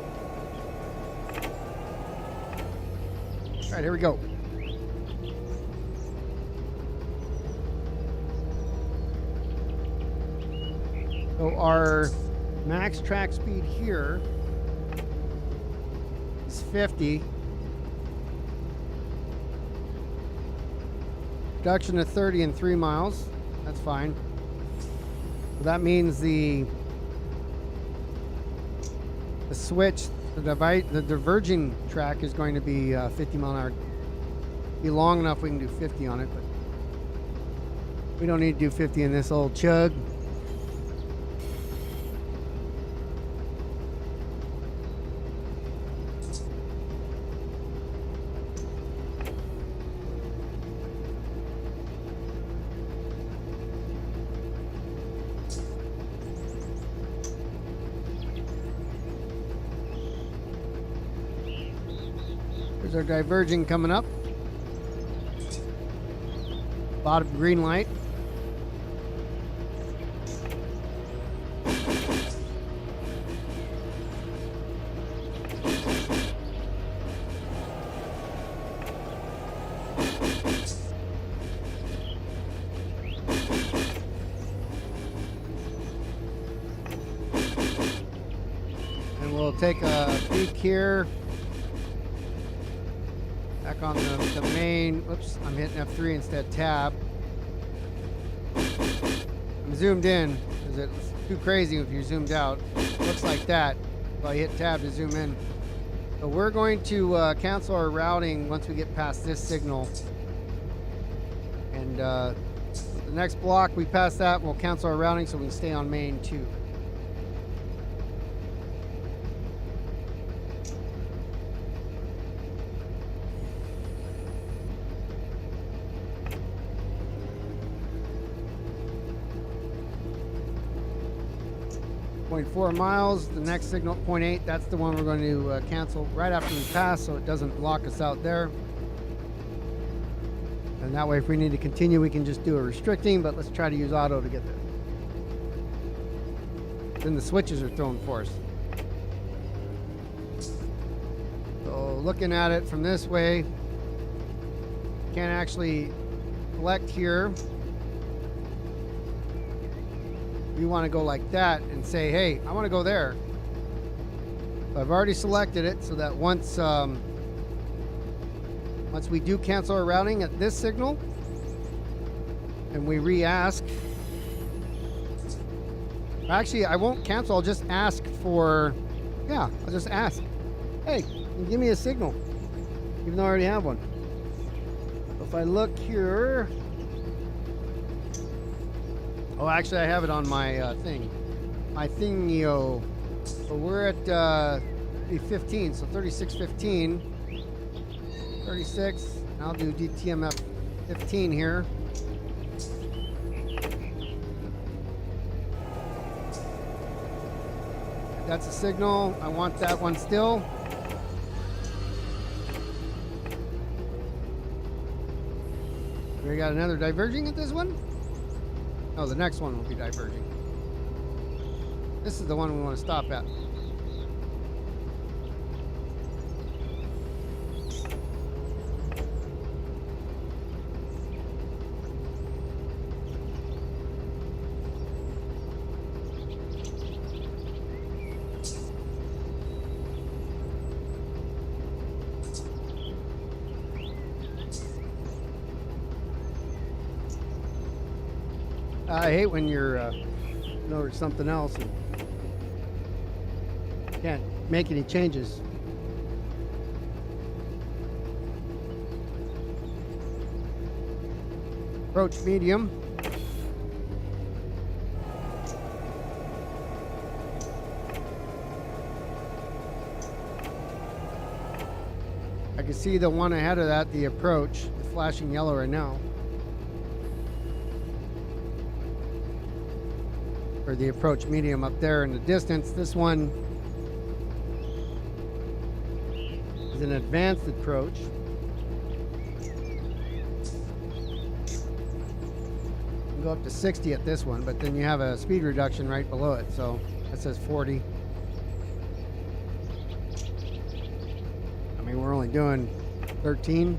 right, here we go. So our max track speed here is 50. Reduction to 30 in 3 miles. That's fine. So that means the switch, the diverging track is going to be 50 mile an hour. Be long enough we can do 50 on it, but we don't need to do 50 in this old chug. There's our diverging coming up. Bottom green light. And we'll take a peek here. Back on the main, whoops, I'm hitting F3 instead of tab. I'm zoomed in because it's too crazy if you're zoomed out. Looks like that. So I hit tab to zoom in. So we're going to cancel our routing once we get past this signal. And the next block we pass that, we'll cancel our routing so we can stay on main 2. .4 miles, the next signal 0.8, that's the one we're going to cancel right after we pass so it doesn't block us out there. And that way if we need to continue we can just do a restricting, but let's try to use auto to get there. Then the switches are thrown for us. So looking at it from this way, can't actually select here. We want to go like that and say, hey, I want to go there. So I've already selected it so that once we do cancel our routing at this signal and we re-ask, actually I won't cancel, I'll just ask for, I'll just ask, hey, give me a signal, even though I already have one. So if I look here, oh, actually, I have it on my thing. My thingio. So we're at 15, so 3615. 36. I'll do DTMF 15 here. That's a signal. I want that one still. We got another diverging at this one? Oh, the next one will be diverging. This is the one we want to stop at. I hate when you're over something else and can't make any changes. Approach medium. I can see the one ahead of that, the approach, it's flashing yellow right now. Or the approach medium up there in the distance. This one is an advanced approach. You can go up to 60 at this one, but then you have a speed reduction right below it, so that says 40. I mean, we're only doing 13.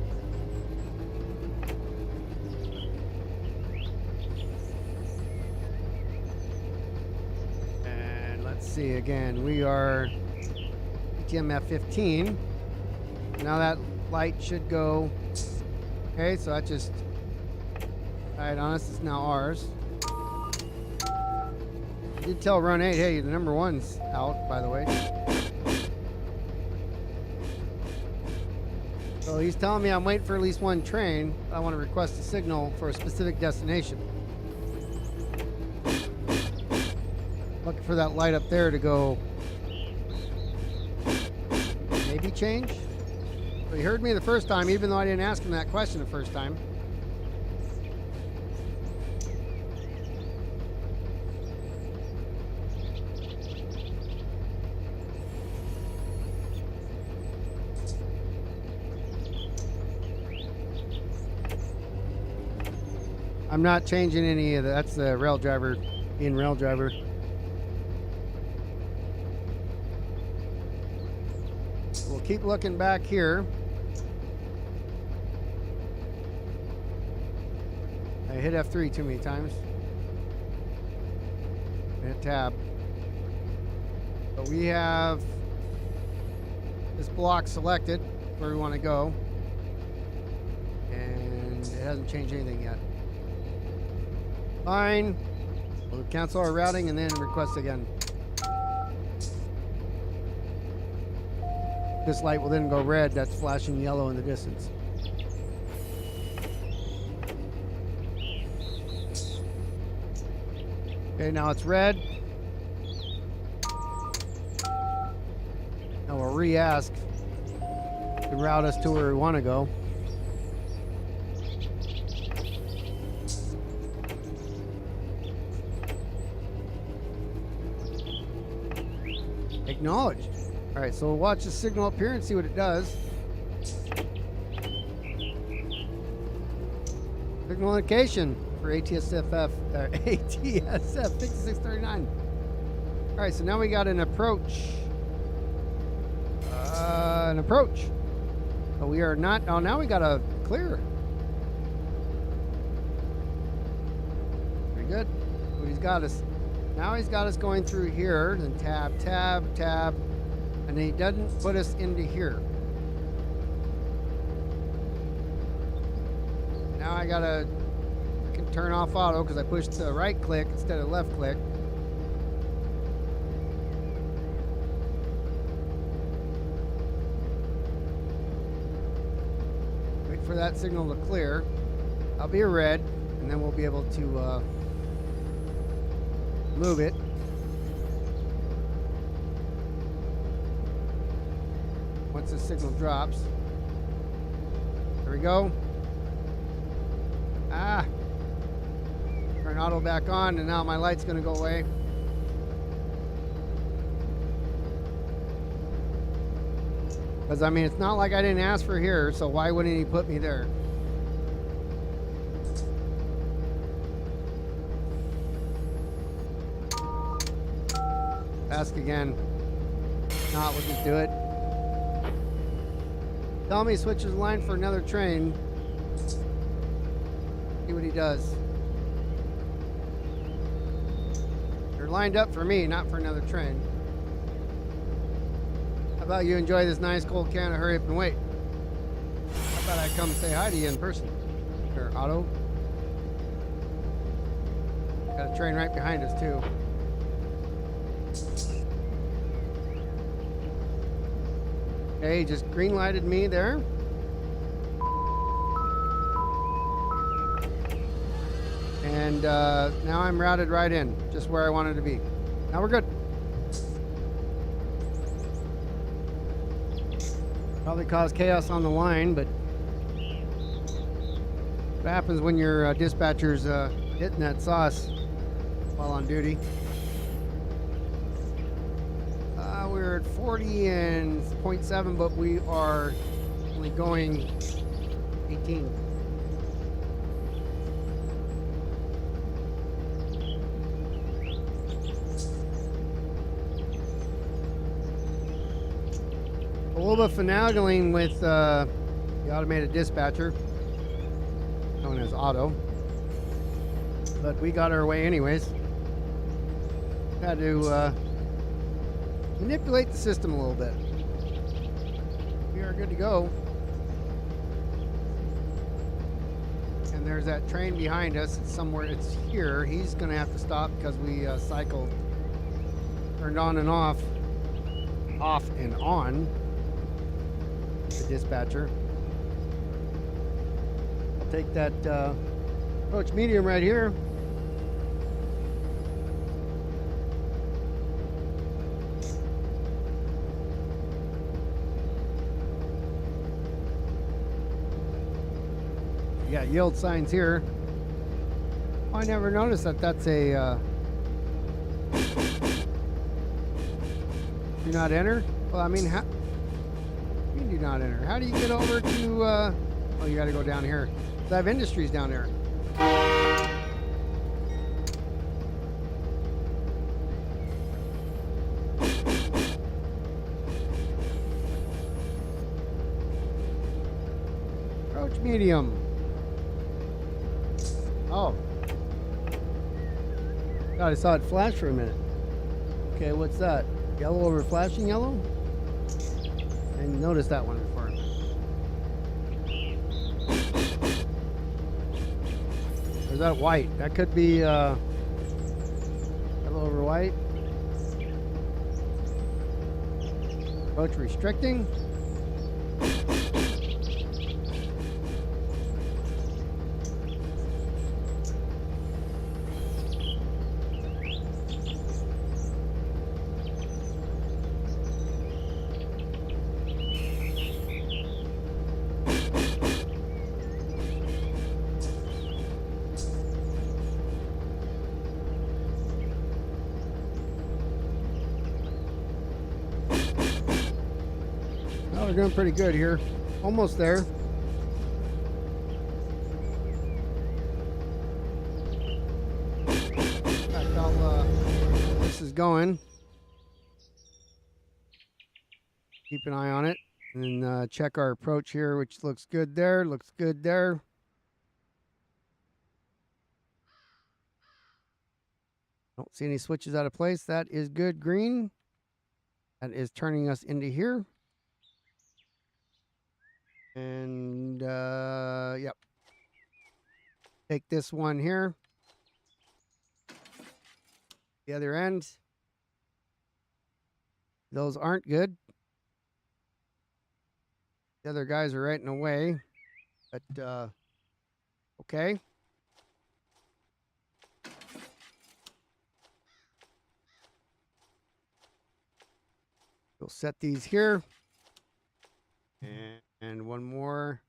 See again, we are TMF 15. Now that light should go. Okay, so that just died on us. It's now ours. I did tell run 8, hey, the number 1's out, by the way. So he's telling me I'm waiting for at least one train. I want to request a signal for a specific destination. Looking for that light up there to go maybe change. But he heard me the first time, even though I didn't ask him that question the first time. I'm not changing any of that. That's the rail driver being rail driver. We'll keep looking back here. I hit F3 too many times. Hit tab. But we have this block selected where we want to go. And it hasn't changed anything yet. Fine. We'll cancel our routing and then request again. This light will then go red. That's flashing yellow in the distance. Okay, now it's red. Now we'll re-ask to route us to where we want to go. Acknowledged. All right, so we'll watch the signal up here and see what it does. Signal indication for ATSF 5639. All right, so now we got an approach. But we are not. Oh, now we got a clear. Pretty good. But he's got us. Now he's got us going through here, then tab, tab, tab, and then he doesn't put us into here. Now I can turn off auto because I pushed the right click instead of left click. Wait for that signal to clear. I'll be a red, and then we'll be able to move it. Once the signal drops. There we go. Turn auto back on, and now my light's going to go away. Because, I mean, it's not like I didn't ask for here, so why wouldn't he put me there? Ask again. Not, we'll just do it. Tell me he switches the line for another train. See what he does. They're lined up for me, not for another train. How about you enjoy this nice cold can and hurry up and wait? How about I come say hi to you in person? Or Otto. Got a train right behind us too. Okay, just green lighted me there. And now I'm routed right in, just where I wanted to be. Now we're good. Probably caused chaos on the line, but what happens when your dispatcher's hitting that sauce while on duty? We're at 40 and 0.7, but we are only going 18. A little bit of finagling with the automated dispatcher, known as Auto, but we got our way anyways. Had to manipulate the system a little bit. We are good to go. And there's that train behind us. It's somewhere, it's here. He's going to have to stop because we cycled, turned on and off and on the dispatcher. I'll take that approach medium right here. You got yield signs here. Oh, I never noticed that that's a do not enter. Well, I mean, how you do not enter? How do you get over to? Oh, you got to go down here. I have industries down there. Approach medium. Oh. God, I saw it flash for a minute. Okay, what's that? Yellow over flashing yellow? I didn't notice that one before. Or is that white? That could be yellow over white. Approach restricting. We're doing pretty good here. Almost there. This is going. Keep an eye on it. And check our approach here, which looks good there. Looks good there. Don't see any switches out of place. That is good green. That is turning us into here. And yep. Take this one here. The other end. Those aren't good. The other guys are right in the way. But okay. We'll set these here. And one more,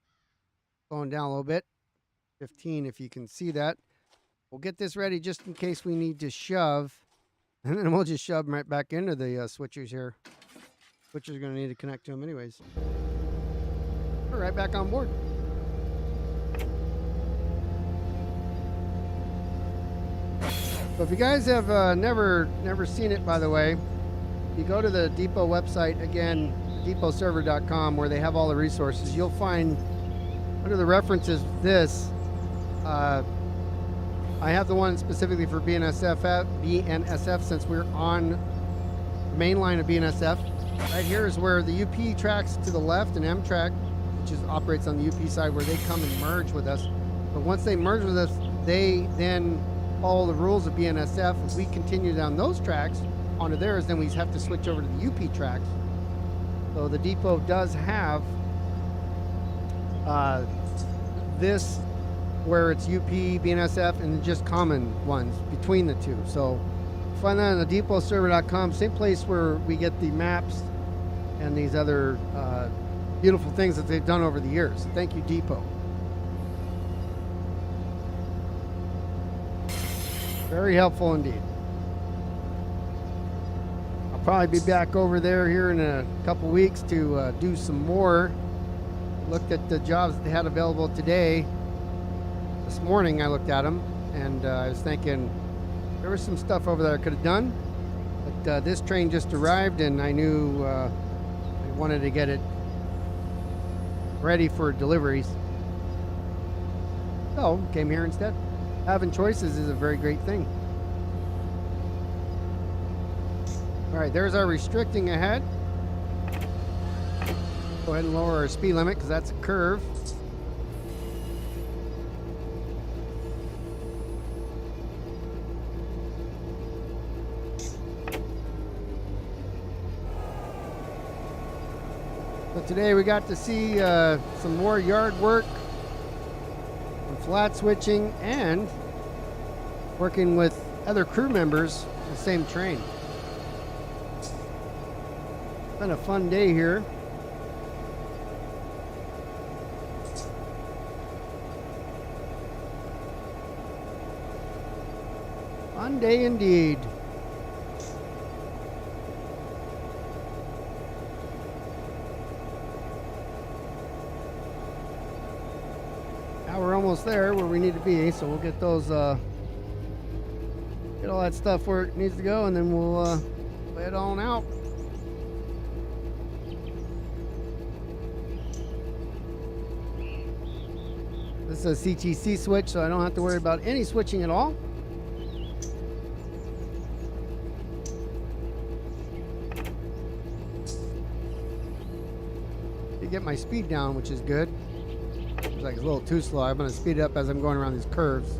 slowing down a little bit, 15 if you can see that. We'll get this ready just in case we need to shove, and then we'll just shove them right back into the switchers here. Switchers are going to need to connect to them anyways. We're right back on board. So if you guys have never seen it, by the way, you go to the depot website, again, depotserver.com, where they have all the resources, you'll find under the references this, I have the one specifically for BNSF since we're on the main line of BNSF. Right here is where the UP tracks to the left and Amtrak, which operates on the UP side, where they come and merge with us. But once they merge with us, they then follow the rules of BNSF. If we continue down those tracks onto theirs, then we have to switch over to the UP tracks. So the depot does have this where it's UP, BNSF, and just common ones between the two. So find that on the depotserver.com, same place where we get the maps and these other beautiful things that they've done over the years. So thank you, Depot. Very helpful indeed. I'll probably be back over there here in a couple weeks to do some more. Looked at the jobs that they had available today. This morning I looked at them, and I was thinking there was some stuff over there I could have done, but this train just arrived, and I knew I wanted to get it ready for deliveries, so came here instead. Having choices is a very great thing. All right, there's our restricting ahead. Go ahead and lower our speed limit because that's a curve. So today we got to see some more yard work, some flat switching, and working with other crew members on the same train. It's been a fun day here. Fun day indeed. Now we're almost there where we need to be, so we'll get those, get all that stuff where it needs to go, and then we'll head on out. This is a CTC switch, so I don't have to worry about any switching at all. Get my speed down, which is good. It's like it's a little too slow. I'm going to speed it up as I'm going around these curves.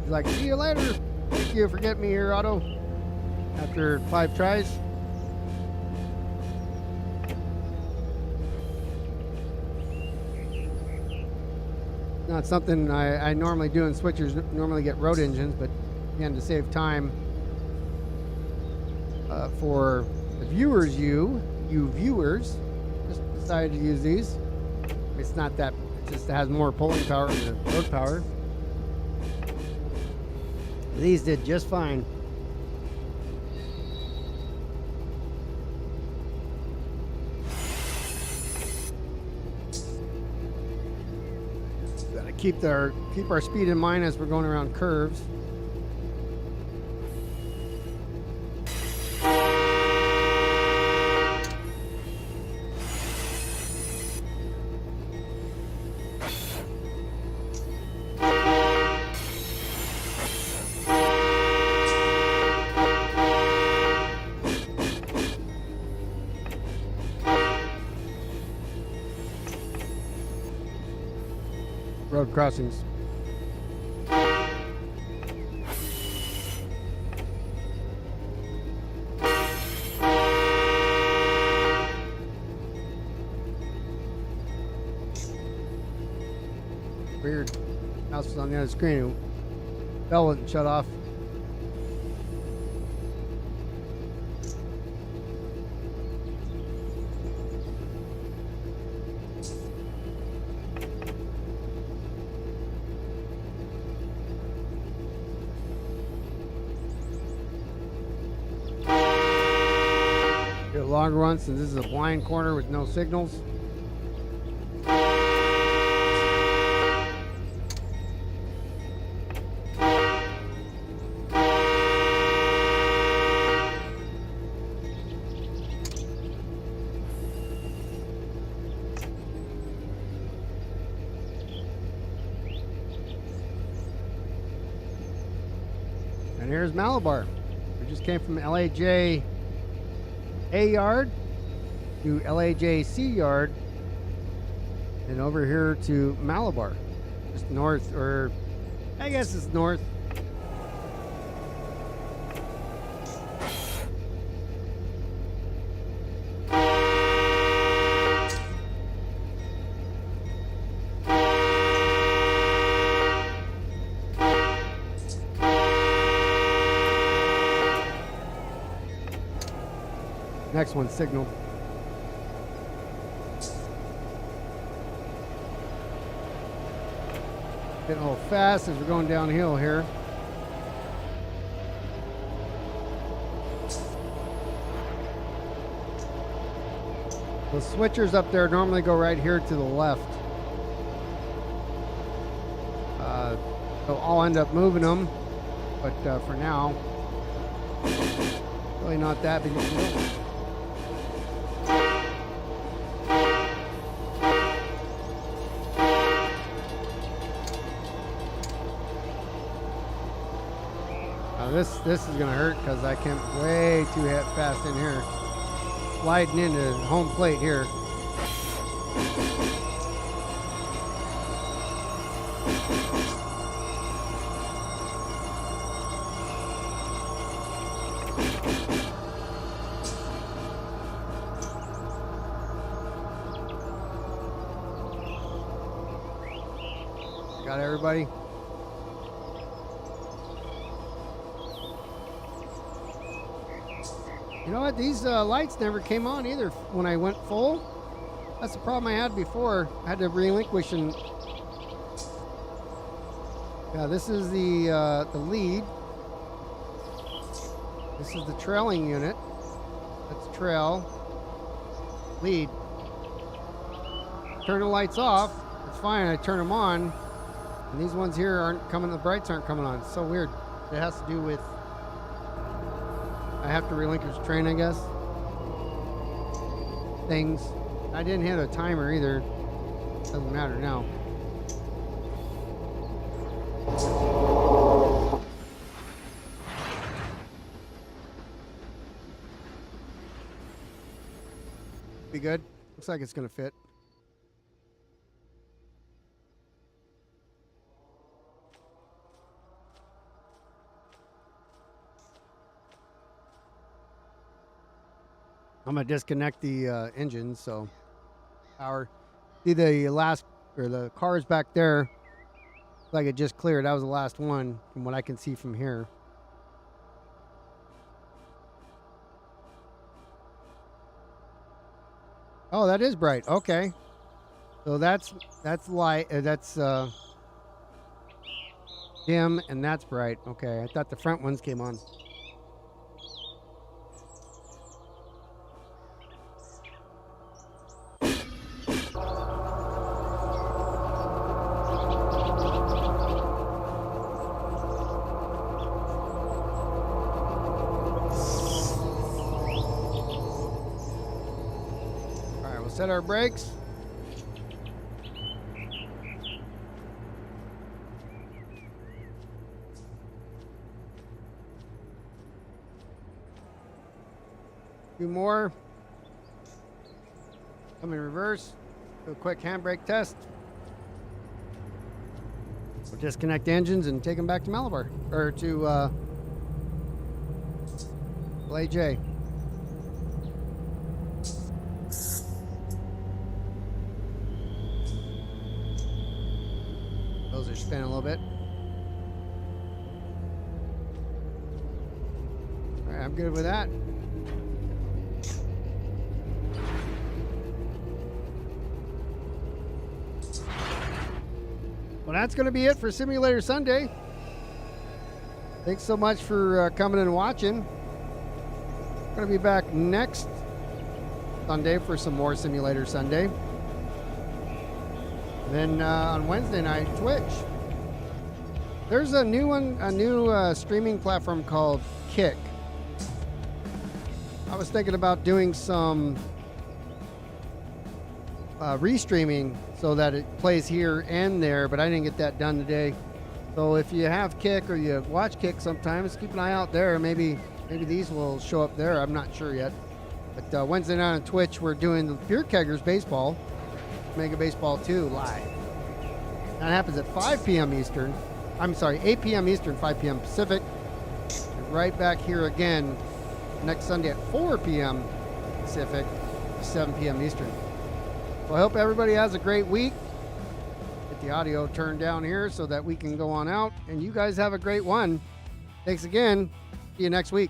He's like, see you later. Thank you for getting me here, Otto. After 5 tries. Not something I normally do in switchers. Normally get road engines, but again, to save time for the viewers, you viewers, decided to use these. It's not that, it just has more pulling power than road power. These did just fine. Gotta keep our speed in mind as we're going around curves. Road crossings. Weird. Mouse was on the other screen. Bell wouldn't shut off. Long run, since this is a blind corner with no signals. here's Malabar. We just came from LAJ A yard to LAJ C yard, and over here to Malabar, just north, or I guess it's north. Next one signaled. Getting a little fast as we're going downhill here. The switchers up there normally go right here to the left. So I'll end up moving them, but for now, really not that big of a deal. This is gonna hurt because I came way too fast in here, sliding into home plate here. Got everybody? You know what? These lights never came on either when I went full. That's the problem I had before. I had to relinquish and... Yeah, this is the lead. This is the trailing unit. That's trail. Lead. Turn the lights off. It's fine. I turn them on. And these ones here aren't coming, the brights aren't coming on. It's so weird. It has to do with... I have to relinquish train, I guess. Things. I didn't hit a timer either. Doesn't matter now. Be good. Looks like it's gonna fit. I'm gonna disconnect the engine, so power. See the last, or the cars back there, like it just cleared. That was the last one from what I can see from here. Oh, that is bright. Okay, so that's light. That's dim, and that's bright. Okay, I thought the front ones came on. Set our brakes. Two more. Come in reverse. Do a quick handbrake test. We'll disconnect the engines and take them back to Malabar, or to LAJ. Those are spinning a little bit. All right, I'm good with that. Well, that's going to be it for Simulator Sunday. Thanks so much for coming and watching. Going to be back next Sunday for some more Simulator Sunday. Then on Wednesday night, Twitch. There's a new one, a new streaming platform called Kick. I was thinking about doing some restreaming so that it plays here and there, but I didn't get that done today. So if you have Kick or you watch Kick sometimes, keep an eye out there. Maybe these will show up there. I'm not sure yet. But Wednesday night on Twitch, we're doing the Beer Keggers Baseball, Mega Baseball 2 live. That happens at 5 p.m. Eastern. I'm sorry, 8 p.m. Eastern, 5 p.m. Pacific. And right back here again next Sunday at 4 p.m. Pacific, 7 p.m. Eastern. So I hope everybody has a great week. Get the audio turned down here so that we can go on out. And you guys have a great one. Thanks again. See you next week.